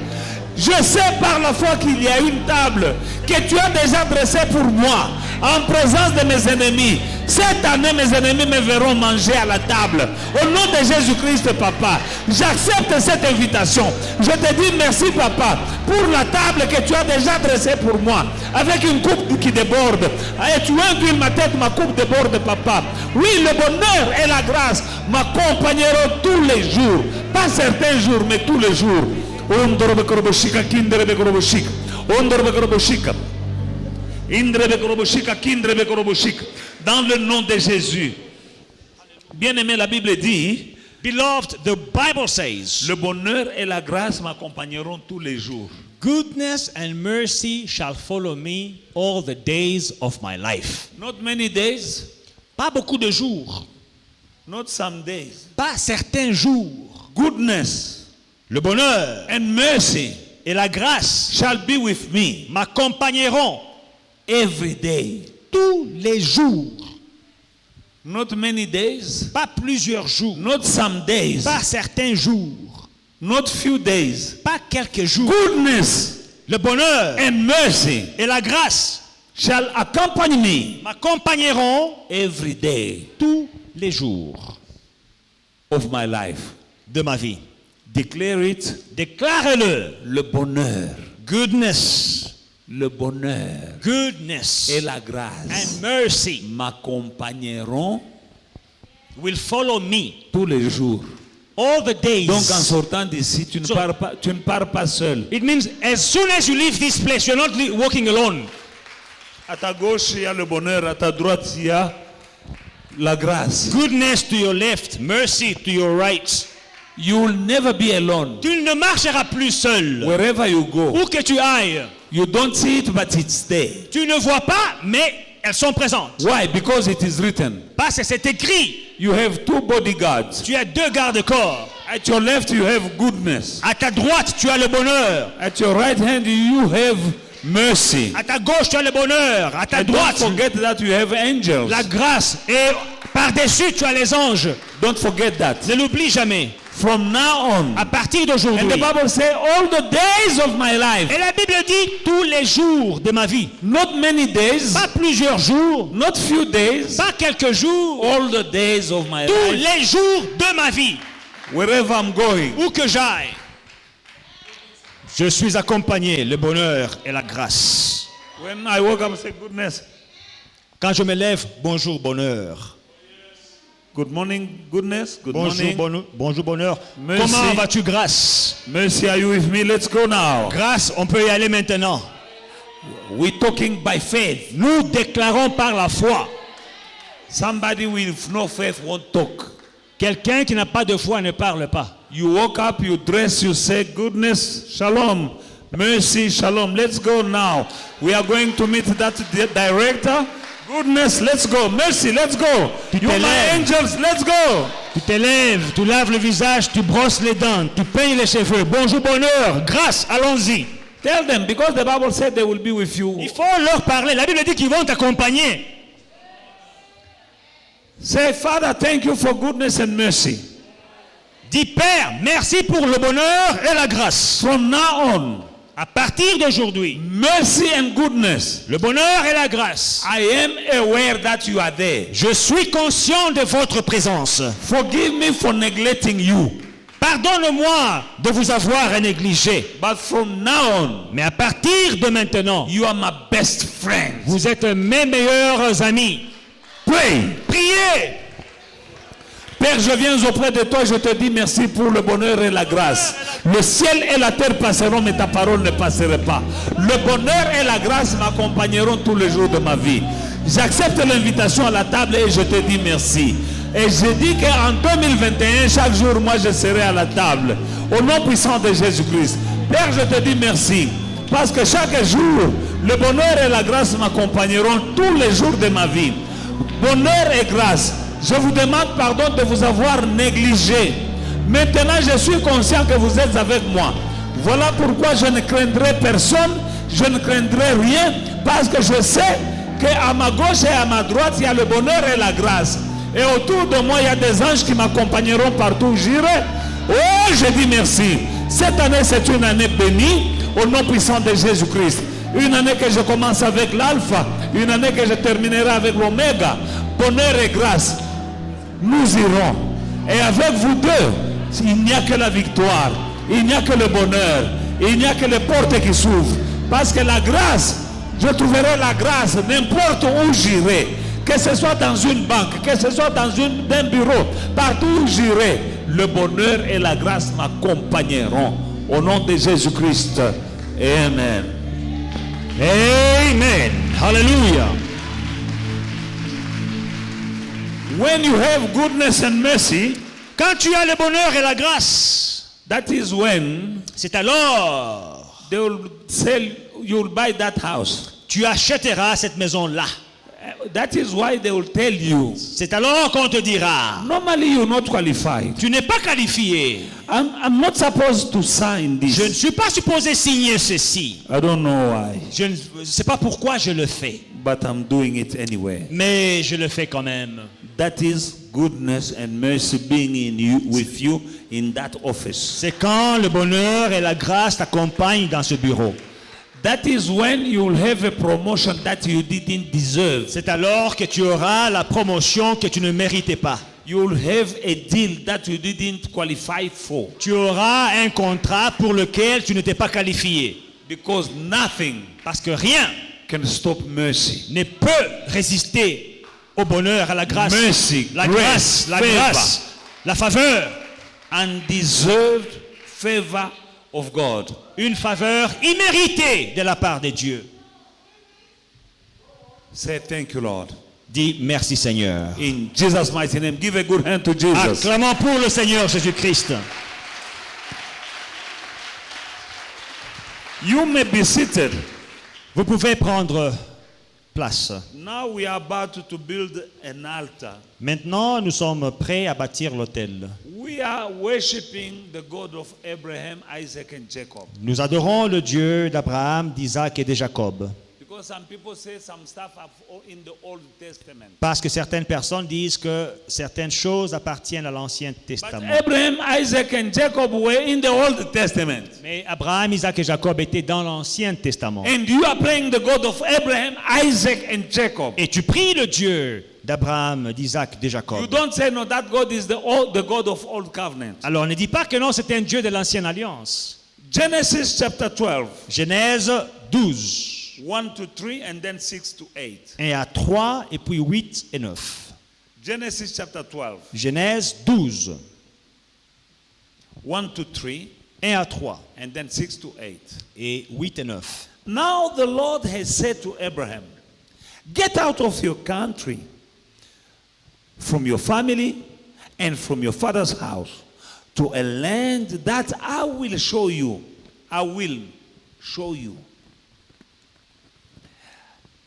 Je sais par la foi qu'il y a une table que tu as déjà dressée pour moi en présence de mes ennemis. Cette année, mes ennemis me verront manger à la table. Au nom de Jésus-Christ, Papa, j'accepte cette invitation. Je te dis merci, Papa, pour la table que tu as déjà dressée pour moi, avec une coupe qui déborde. Et tu induis ma tête, ma coupe déborde, Papa. Oui, le bonheur et la grâce m'accompagneront tous les jours. Pas certains jours, mais tous les jours. Ondorbe koroboshika, kindrebe koroboshika. Ondorbe koroboshika. Indrebe koroboshika, kindrebe koroboshika. Dans le nom de Jésus. Bien-aimé, la Bible dit, Beloved, the Bible says, le bonheur et la grâce m'accompagneront tous les jours. goodness and mercy shall follow me all the days of my life. Not many days, Pas beaucoup de jours. not some days. Pas certains jours. Goodness Le bonheur and mercy et la grâce shall be with me m'accompagneront every day. tous les jours. Not many days, Pas plusieurs jours. not some days, Pas certains jours. not few days. Pas quelques jours. Goodness Le bonheur and mercy et la grâce shall accompany me m'accompagneront every day tous les jours of my life. de ma vie. Declare it. Déclare-le. Le bonheur, Goodness, le bonheur goodness et la grâce and mercy m'accompagneront will follow me tous les jours. all the days. Donc en sortant d'ici, tu ne So- pars pas seul. It means as soon as you leave this place, you're not walking alone. À ta gauche, il y a le bonheur. À ta droite, il y a la grâce. Goodness to your left, mercy to your right. You will never be alone. Tu ne marcheras plus seul. Wherever you go, Où que tu ailles, you don't see it, but it's there. tu ne vois pas, mais elles sont présentes. Why? Because it is written. Parce que c'est écrit. You have two bodyguards. Tu as deux gardes-corps. At your left, you have goodness. À ta droite, tu as le bonheur. At your right hand, you have mercy. À ta gauche, tu as le bonheur. À ta And don't droite, forget that you have angels. la grâce. Et par-dessus, tu as les anges. Don't forget that. Ne l'oublie jamais. From now on. À partir And d'aujourd'hui. the Bible says, all the days of my life. Et la Bible dit tous les jours de ma vie. Not many days. Pas plusieurs jours. Not few days. Pas quelques jours. All the days of my Tous life. les jours de ma vie. Wherever I'm going. Où que j'aille. Je suis accompagné, le bonheur et la grâce. When I woke up, I say, goodness. Quand je me lève, bonjour, bonheur. Good morning, goodness. Good Bonjour, morning. bonjour, bonheur. Merci. Comment vas-tu, grâce? Mercy, are you with me? Let's go now. Grâce, on peut y aller maintenant. We're talking by faith. Nous déclarons par la foi. Somebody with no faith won't talk. Quelqu'un qui n'a pas de foi ne parle pas. You woke up, you dress, you say, goodness, shalom, Mercy, shalom. Let's go now. We are going to meet that director. Goodness, let's go. Mercy, let's go. You my angels, let's go. Tu t'élèves, tu laves le visage, tu brosses les dents, tu peignes les cheveux. Bonjour, bonheur, grâce, allons-y. Tell them, because the Bible said they will be with you. Il faut leur parler. La Bible dit qu'ils vont t'accompagner. Say, Father, thank you for goodness and mercy. Dis, Père, merci pour le bonheur et la grâce. From now on, À partir d'aujourd'hui, mercy and goodness. le bonheur et la grâce. I am aware that you are there. Je suis conscient de votre présence. Forgive me for neglecting you. Pardonne-moi de vous avoir négligé. But from now on, Mais à partir de maintenant, you are my best friend. vous êtes mes meilleurs amis. Pray. Priez. Père, je viens auprès de toi, je te dis merci pour le bonheur et la grâce. Le ciel et la terre passeront, mais ta parole ne passerait pas. Le bonheur et la grâce m'accompagneront tous les jours de ma vie. J'accepte l'invitation à la table et je te dis merci. Et je dis qu'en 2021, chaque jour, moi, je serai à la table. Au nom puissant de Jésus-Christ. Père, je te dis merci. Parce que chaque jour, le bonheur et la grâce m'accompagneront tous les jours de ma vie. Bonheur et grâce. Je vous demande pardon de vous avoir négligé. Maintenant, je suis conscient que vous êtes avec moi. Voilà pourquoi je ne craindrai personne, je ne craindrai rien, parce que je sais qu'à ma gauche et à ma droite, il y a le bonheur et la grâce. Et autour de moi, il y a des anges qui m'accompagneront partout où j'irai. Oh, je dis merci. Cette année, c'est une année bénie, au nom puissant de Jésus-Christ. Une année que je commence avec l'alpha, une année que je terminerai avec l'oméga. Bonheur et grâce. Nous irons. Et avec vous deux, il n'y a que la victoire. Il n'y a que le bonheur. Il n'y a que les portes qui s'ouvrent. Parce que la grâce, je trouverai la grâce n'importe où j'irai. Que ce soit dans une banque, que ce soit dans un bureau, partout où j'irai, le bonheur et la grâce m'accompagneront. Au nom de Jésus-Christ. Amen. Amen. Hallelujah. When you have goodness and mercy, Quand tu as le bonheur et la grâce, that is when c'est alors they will sell, you will buy that house. tu achèteras cette maison-là. That is why they will tell you, C'est alors qu'on te dira, normally you're not qualified. tu n'es pas qualifié. I'm not supposed to sign Je ne this. suis pas supposé signer ceci. I don't know why, Je ne sais pas pourquoi je le fais, but I'm doing it anyway. mais je le fais quand même. That is goodness and mercy being in you, with you in that office. C'est quand le bonheur et la grâce t'accompagnent dans ce bureau. That is when you will have a promotion that you didn't deserve. C'est alors que tu auras la promotion que tu ne méritais pas. You will have a deal that you didn't qualify for. Tu auras un contrat pour lequel tu n'étais pas qualifié. Because nothing Parce que rien can stop mercy. ne peut résister au bonheur, à la grâce. Mercy, La grace, grâce, la favor. grâce, la faveur. Undeserved favor of God. Une faveur imméritée de la part de Dieu. Say thank you, Lord. Dis merci Seigneur. In Jesus' mighty name, give a good hand to Jesus. Acclamons pour le Seigneur Jésus-Christ. You may be seated. Vous pouvez prendre place. Now we are about to build an altar. Maintenant, nous sommes prêts à bâtir l'autel. We are worshiping the God of Abraham, Isaac, and Jacob. Nous adorons le Dieu d'Abraham, d'Isaac et de Jacob. Because some people say some stuff in the Old Testament. Parce que certaines personnes disent que certaines choses appartiennent à l'Ancien But Testament. Abraham, Isaac, and Jacob were in the Old Testament. Mais Abraham, Isaac et Jacob étaient dans l'Ancien Testament. And you are praying the God of Abraham, Isaac, and Jacob. Et tu pries le Dieu d'Abraham, d'Isaac, de You Jacob. don't say, no, that God is the God of Old Covenant. Alors ne dis pas que non, c'est un Dieu de l'Ancienne Alliance. Genesis chapter 12, Genèse 12, 1 to 3, and then 6 to 8. 1 à 3, et puis 8 et 9. Genesis chapter 12, Genèse 12, 1 to 3, 1 à 3, and then 6 to 8. et 8 et 9. Now the Lord has said to Abraham, get out of your country, from your family, and from your father's house, to a land that I will show you. I will show you.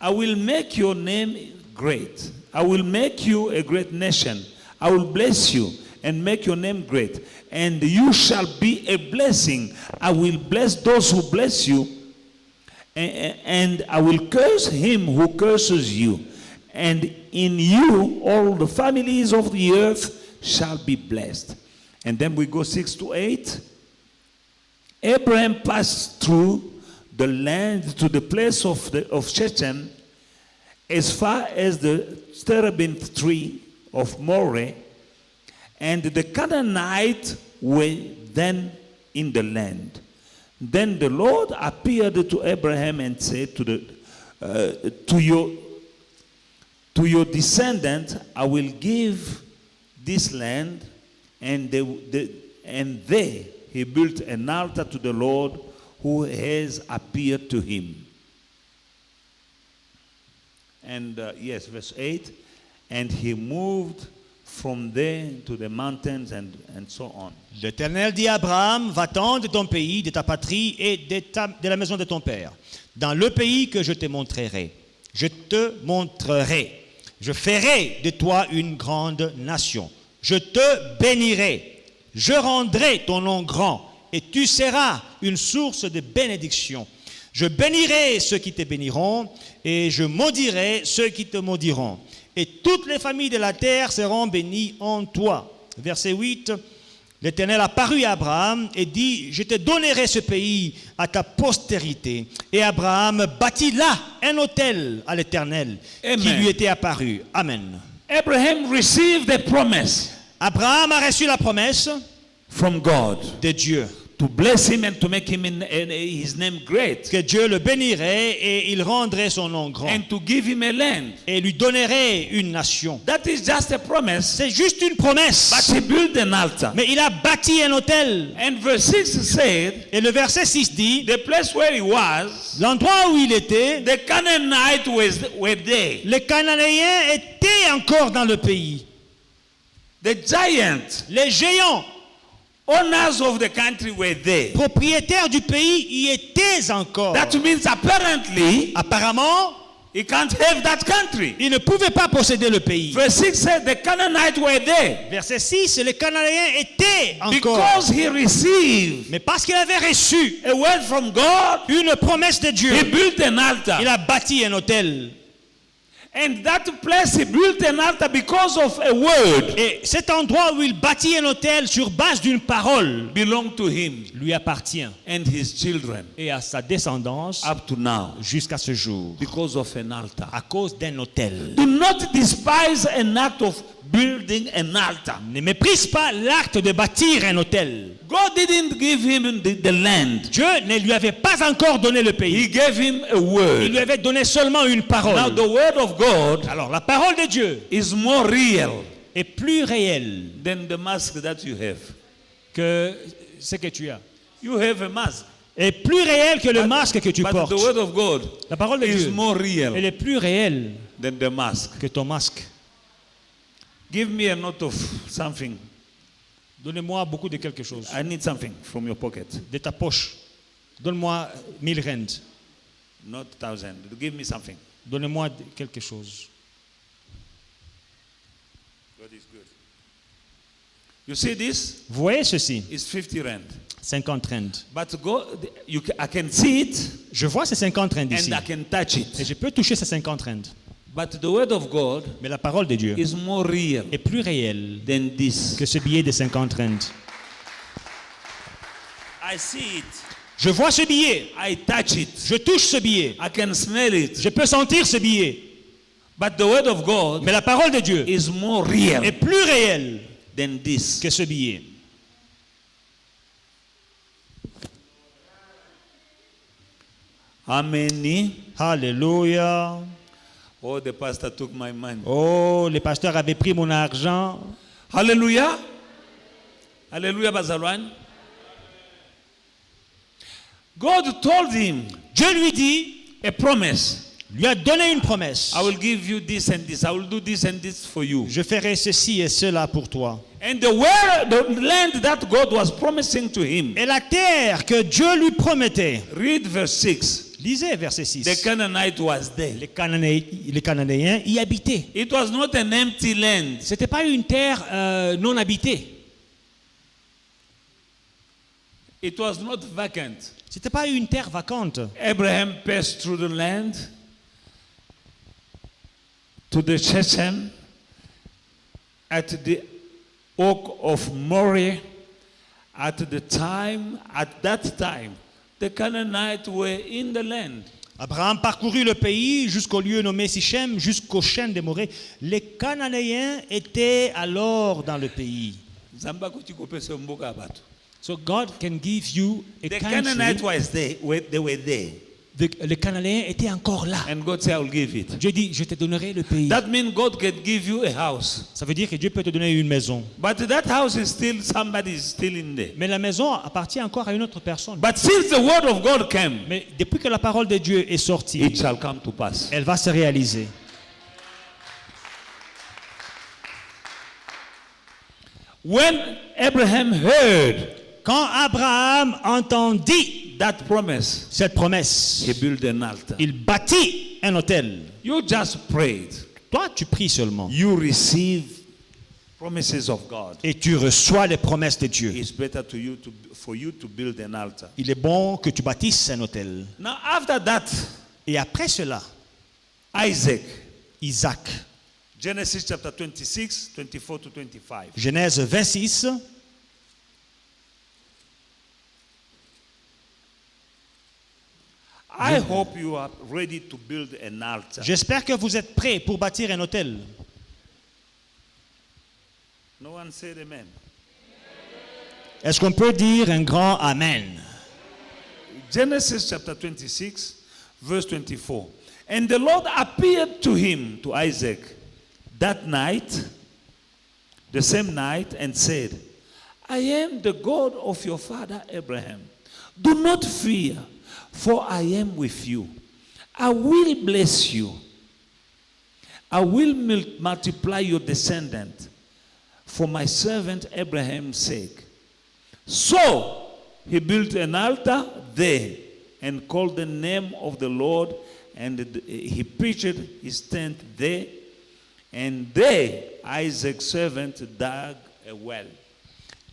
I will make your name great. I will make you a great nation. I will bless you and make your name great. And you shall be a blessing. I will bless those who bless you. And I will curse him who curses you. And in you all the families of the earth shall be blessed. And then we go 6 to 8. Abraham passed through the land to the place of Shechem, as far as the terebinth tree of Moreh, and the Canaanites were then in the land. Then the Lord appeared to Abraham and said to your descendants, I will give this land, and there he built an altar to the Lord who has appeared to him. And verse 8, and he moved from there to the mountains and so on. L'Éternel dit à Abraham, va-t'en de ton pays, de ta patrie et de la maison de ton père, dans le pays que je te montrerai. Je te montrerai. Je ferai de toi une grande nation. Je te bénirai. Je rendrai ton nom grand et tu seras une source de bénédiction. Je bénirai ceux qui te béniront et je maudirai ceux qui te maudiront. Et toutes les familles de la terre seront bénies en toi. Verset 8, l'Éternel apparut à Abraham et dit, je te donnerai ce pays à ta postérité. Et Abraham bâtit là un autel à l'Éternel qui lui était apparu. Amen. Abraham received the promise Abraham a reçu la promesse from God de Dieu. to bless him and to make him his name great, Que Dieu le bénirait et il rendrait son nom grand. and to give him a land. Et lui donnerait une nation. That is just a promise. C'est juste une promesse. But he built an altar. Mais il a bâti un autel. And verse 6 said, Et le verset 6 dit, the place where he was, l'endroit où il était, the Canaanites were there. les Cananéens étaient encore dans le pays. The giants, Les géants, owners of the country were there. propriétaires du pays, y étaient encore. That means apparently Apparemment, he can't have that country. ils ne pouvaient pas posséder le pays. Verse 6 said the Canaanites were there Verset 6, les Cananéens étaient encore. because he received Mais parce qu'il avait reçu a word from God. une promesse de Dieu, He built an altar. il a bâti un autel. And that place he built an altar because of a word Et cet endroit où il bâtit un autel sur base d'une parole belonged to him lui appartient and his children et à sa descendance up to now jusqu'à ce jour because of an altar. à cause d'un autel. Do not despise an act of building an altar. Ne méprise pas l'acte de bâtir un autel. God didn't give him the land. Dieu ne lui avait pas encore donné le He pays. gave him a Il word. lui avait donné seulement une Now parole. the word of God Alors la parole de Dieu is more real est plus réelle than the mask that you have. que ce que tu as. You have a mask. Est plus réelle que le masque que tu But portes. the word of God La parole de is Dieu, more elle real est plus réelle than the mask. que ton masque. Give me a note of something. Donnez-moi beaucoup de quelque chose. I need something from your pocket. De ta poche. Donne-moi 1000 rentes. Not 1,000. Give me something. Donnez-moi quelque chose. God is good. You see this? Vous voyez ceci? It's 50 rand. 50 rentes. But I can see it Je vois ces 50 rentes ici. and I can touch Et it. je peux toucher ces 50 rentes. But the word of God Mais la parole de Dieu is more real est plus réelle than this. que ce billet de 50 rentes. I see it. Je vois ce billet. I touch it. Je touche ce billet. I can smell it. Je peux sentir ce billet. But the word of God Mais la parole de Dieu is more real est plus réelle than this. que ce billet. Amen. Alléluia. Oh, the pastor took my money. Oh, les pasteurs avaient pris mon argent. Hallelujah. Hallelujah, Bazalwan. God told him Dieu lui dit a promise lui a donné une promesse. I will give you this and this. I will do this and this for you. Je ferai ceci et cela pour toi. And the land that God was promising to him. Et la terre que Dieu lui promettait. Read verse 6. Lisez verset 6. The Canaanite was there. Les Cananéens y habitaient. It was not an empty land. C'était pas une terre non habitée. It was not vacant. C'était pas une terre vacante. Abraham passed through the land to the Shechem at the oak of Moreh. At that time, the Canaanites were in the land. Abraham parcourut le pays jusqu'au lieu nommé Sichem, jusqu'au chêne de Morée. Les Cananéens étaient alors dans le pays. So God can give you a The country. Canaanites was there. They were there. Les Cananéens étaient encore là. And God said, I will give it. Dieu dit, je te donnerai le pays. That means God can give you a house. Ça veut dire que Dieu peut te donner une maison. But that house is still, somebody is still in there. Mais la maison appartient encore à une autre personne. But since the word of God came, Mais depuis que la parole de Dieu est sortie, it shall come to pass. elle va se réaliser. When Abraham heard Quand Abraham entendit that promise, cette promesse, he built an altar. il bâtit un autel. You just prayed. Toi, tu pries seulement. You receive promises of God. Et tu reçois les promesses de Dieu. It's better for you to build an altar. Il est bon que tu bâtisses un autel. Now after that, Et après cela, Isaac, Genesis chapter 26, 24 to 25. Genèse 26, I hope you are ready to build an altar. j'espère que vous êtes prêts pour bâtir un autel. No one said amen. Est-ce qu'on peut dire un grand Amen? Genesis chapter 26, verse 24. And the Lord appeared to him, to Isaac, that night, the same night, and said, I am the God of your father Abraham. Do not fear, for I am with you. I will bless you. I will multiply your descendant for my servant Abraham's sake. So he built an altar there and called the name of the Lord, and he pitched his tent there. And there Isaac's servant dug a well.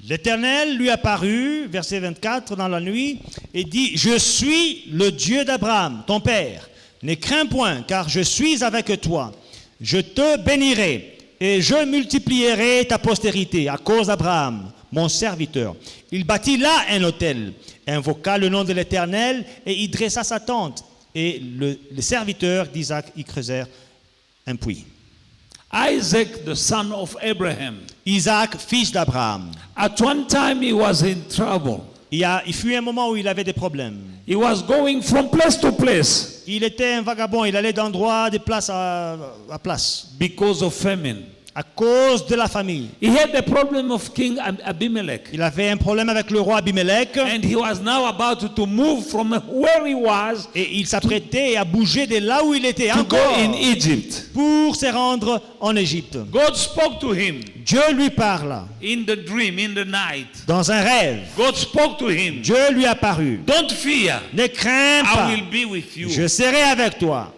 L'Éternel lui apparut, verset 24, dans la nuit, et dit, je suis le Dieu d'Abraham, ton père. Ne crains point, car je suis avec toi. Je te bénirai, et je multiplierai ta postérité à cause d'Abraham, mon serviteur. Il bâtit là un autel, invoqua le nom de l'Éternel, et y dressa sa tente. Et les serviteurs d'Isaac y creusèrent un puits. Isaac, the son of Abraham. Isaac, fils d'Abraham. At one time he was in trouble. Il fut un moment où il avait des problèmes. He was going from place to place Il était un vagabond, il allait d'endroit, de place à place, because of famine. à cause de la famille. He had the problem of King Abimelech. Il avait un problème avec le roi Abimelech And he was now about to move from where he was et il s'apprêtait à bouger de là où il était to go encore in Egypt. pour se rendre en Égypte. God spoke to him Dieu lui parla in the dream, in the night. dans un rêve. God spoke to him. Dieu lui apparut. Don't fear, Ne crains I pas, will be with you. je serai avec toi.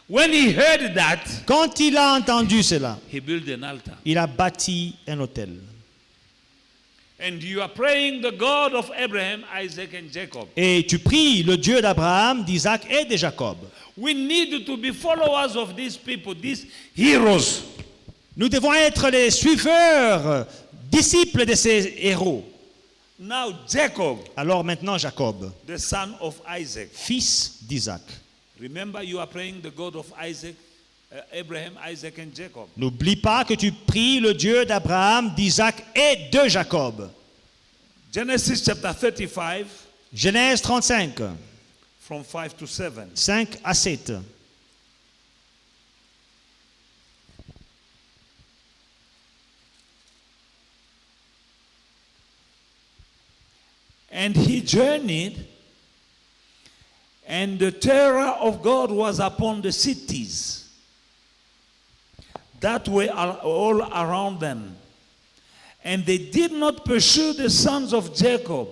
When he heard that, Quand il a entendu cela, he built an altar. il a bâti un autel. And you are praying the God of Abraham, Isaac, and Jacob. Et tu pries le Dieu d'Abraham, d'Isaac et de Jacob. We need to be followers of these people, these heroes. Nous devons être les suiveurs, disciples de ces héros. Now, Jacob, Alors maintenant, Jacob, the son of Isaac. fils d'Isaac. Remember, you are praying the God of Isaac, Abraham, Isaac, and Jacob. N'oublie pas que tu pries le Dieu d'Abraham, d'Isaac et de Jacob. Genesis chapter 35, Genèse 35, from 5 to 7. 5 à 7. And he journeyed And the terror of God was upon the cities that were all around them. And they did not pursue the sons of Jacob.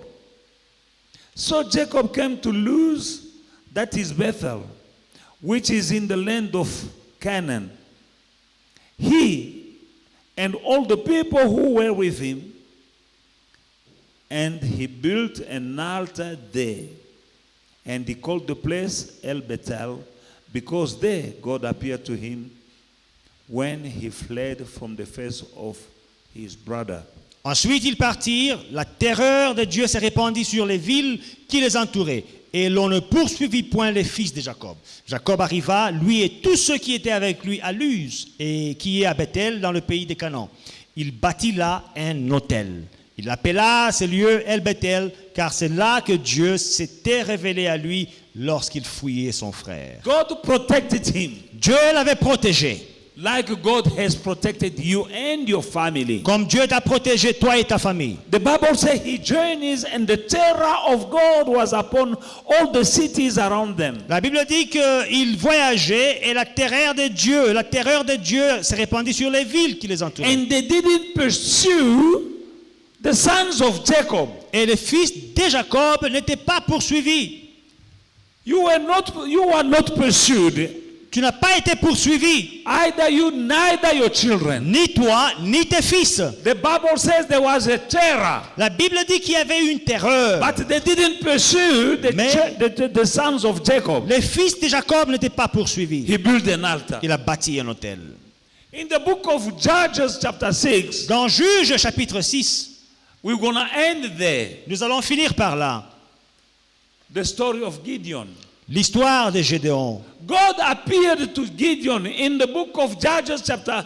So Jacob came to Luz, that is Bethel, which is in the land of Canaan. He and all the people who were with him, and he built an altar there. And he called the place El Bethel, because there God appeared to him when he fled from the face of his brother. Ensuite, ils partirent. La terreur de Dieu s'est répandue sur les villes qui les entouraient. Et l'on ne poursuivit point les fils de Jacob. Jacob arriva, lui et tous ceux qui étaient avec lui à Luz, et qui est à Bethel, dans le pays de Canaan. Il bâtit là un autel. Il appela ce lieu El Bethel, car c'est là que Dieu s'était révélé à lui lorsqu'il fouillait son frère. God protected him, Dieu l'avait protégé, like God has protected you and your family. comme Dieu t'a protégé, toi et ta famille. The Bible says he journeys and the terror of God was upon all the cities around them. La Bible dit qu'il voyageait et la terreur de Dieu s'est répandue sur les villes qui les entouraient. And they didn't pursue the sons of Jacob. Et les fils de Jacob n'étaient pas poursuivis. You are not pursued. Tu n'as pas été poursuivi, Either you, neither your children. ni toi, ni tes fils. The Bible says there was a terror, La Bible dit qu'il y avait une terreur. but they didn't pursue the sons of Jacob. Les fils de Jacob n'étaient pas poursuivis. He built an altar. Il a bâti un autel. In the book of Judges chapter 6, Dans Juge chapitre 6, we're going to end there. nous allons finir par là. The story of Gideon. L'histoire de Gédéon. God appeared to Gideon in the book of Judges chapter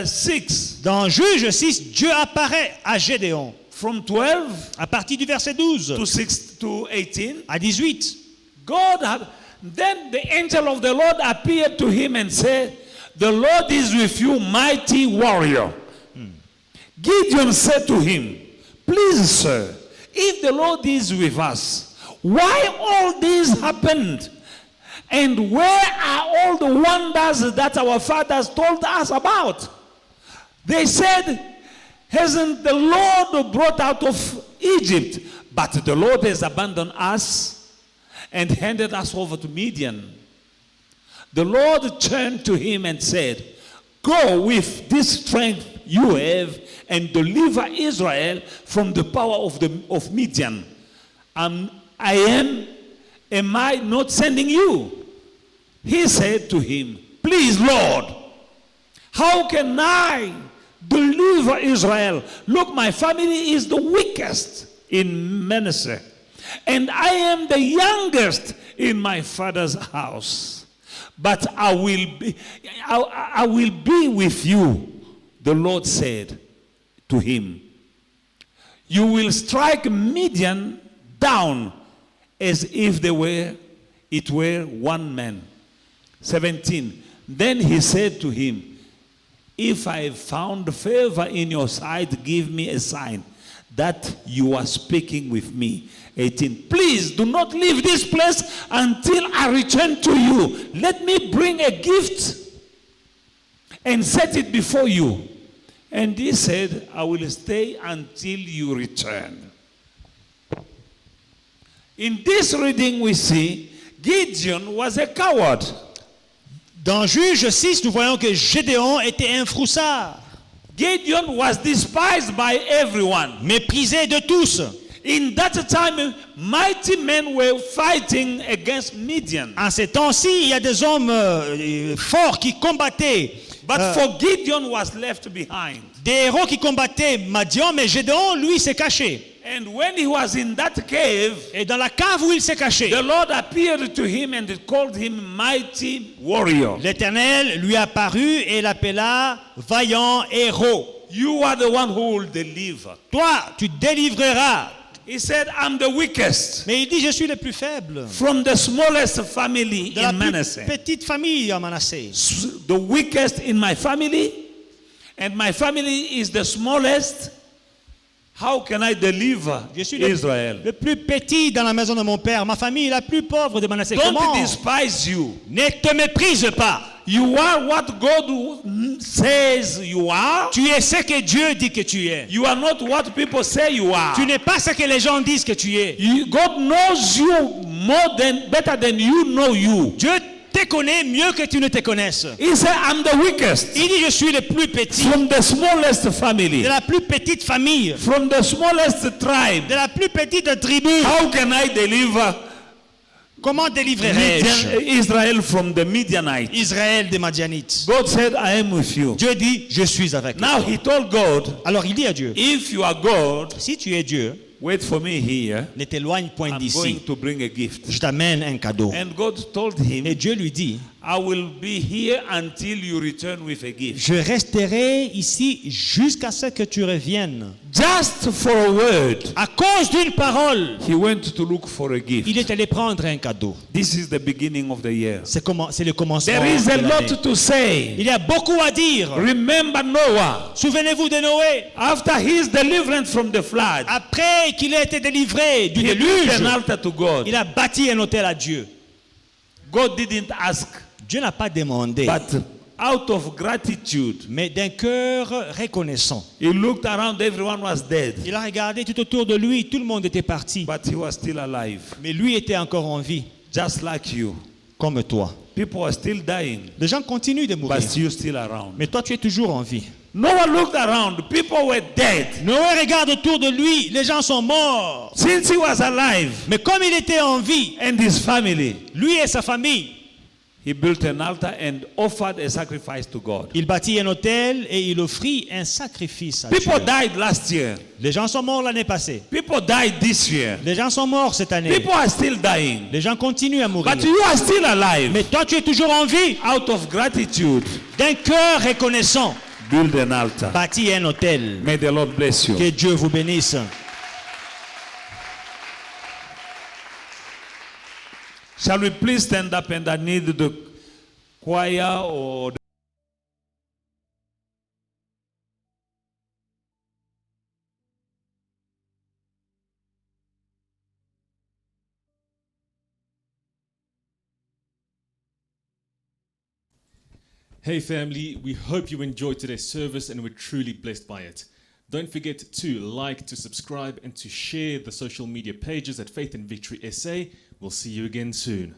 6 Dans Juge 6, Dieu apparaît à Gédéon. from 12 À partir du verset 12 to 18. à 18. Then the angel of the Lord appeared to him and said, "The Lord is with you, mighty warrior." Gideon said to him, "Please, sir, if the Lord is with us, why all this happened? And where are all the wonders that our fathers told us about?" They said, "Hasn't the Lord brought out of Egypt? But the Lord has abandoned us and handed us over to Midian." The Lord turned to him and said, "Go with this strength you have and deliver Israel from the power of Midian. Am I not sending you?" He said to him, "Please, Lord, how can I deliver Israel? Look, my family is the weakest in Manasseh, and I am the youngest in my father's house. But I will be with you." The Lord said to him, "You will strike Midian down as if it were one man." 17. Then he said to him, "If I have found favor in your sight, give me a sign that you are speaking with me." 18. "Please do not leave this place until I return to you. Let me bring a gift and set it before you." And he said, "I will stay until you return." In this reading we see Gideon was a coward. Dans Juge 6, nous voyons que Gédéon était un froussard, Gideon was despised by everyone. méprisé de tous. In that time, mighty men were fighting against Midian. En ces temps-ci, il y a des hommes forts qui combattaient, But for Gideon was left behind. des héros qui combattaient Madian, mais Gédéon, lui, s'est caché. And when he was in that cave, Et dans la cave où il s'est caché, the Lord appeared to him and called him mighty warrior. l'Éternel lui apparut et l'appela vaillant héros. You are the one who will deliver. Toi, tu délivreras. He said, "I'm the weakest Mais il dit, je suis le plus faible from the smallest family de la in plus Manasseh. petite famille à Manassé. The weakest in my family, and my family is the smallest. How can I deliver Je suis Israel? le plus petit dans la maison de mon père. Ma famille est la plus pauvre de Manassé. Don't Comment? despise you. Ne te méprise pas. You are what God says you are. Tu es ce que Dieu dit que tu es. You are not what people say you are. Tu n'es pas ce que les gens disent que tu es. God knows you better than you know you. Dieu te connaît mieux que tu ne te connaisses. He said, I'm the weakest. Il dit, je suis le plus petit From the smallest family. de la plus petite famille, From the smallest tribe. de la plus petite tribu. How can I deliver Comment délivrerai-je Israel from the Midianites? Israël des Madianites? God said, I am with you. Dieu dit, je suis avec toi. Now he told God, Alors il dit à Dieu, if you are God, si tu es Dieu, wait for me here. ne t'éloigne point I'm d'ici. going to bring a gift. Je t'amène un cadeau. And God told him, Et Dieu lui dit, I will be here until you return with a gift. je resterai ici jusqu'à ce que tu reviennes. Just for a word, À cause d'une parole, he went to look for a gift. il est allé prendre un cadeau. This is the beginning of the year. C'est le commencement. There is a de l'année. lot to say. Il y a beaucoup à dire. Remember Noah. Souvenez-vous de Noé. After his deliverance from the flood, Après qu'il ait été délivré du he built déluge, an altar to God. il a bâti un autel à Dieu. God didn't ask, Dieu n'a pas demandé, but out of gratitude, mais d'un cœur reconnaissant. he looked around, everyone was dead, Il a regardé tout autour de lui, tout le monde était parti. but he was still alive, Mais lui était encore en vie, just like you. comme toi. People are still dying, Les gens continuent de mourir. but you're still around. Mais toi, tu es toujours en vie. Noah looked around, people were dead. Noé regarde autour de lui, les gens sont morts. Since he was alive, Mais comme il était en vie, and his family, lui et sa famille, he built an altar and offered a sacrifice to God. il bâtit un autel et il offrit un sacrifice à People Dieu. died last year. Les gens sont morts l'année passée. People died this year. Les gens sont morts cette année. People are still dying. Les gens continuent à mourir. But you are still alive. Mais toi, tu es toujours en vie. Out of gratitude, D'un cœur reconnaissant, build an altar. bâtis un autel. May the Lord bless you. Que Dieu vous bénisse. Shall we please stand up, and I need the choir or the Hey family, we hope you enjoyed today's service and were truly blessed by it. Don't forget to like, to subscribe, and to share the social media pages at Faith and Victory SA. We'll see you again soon.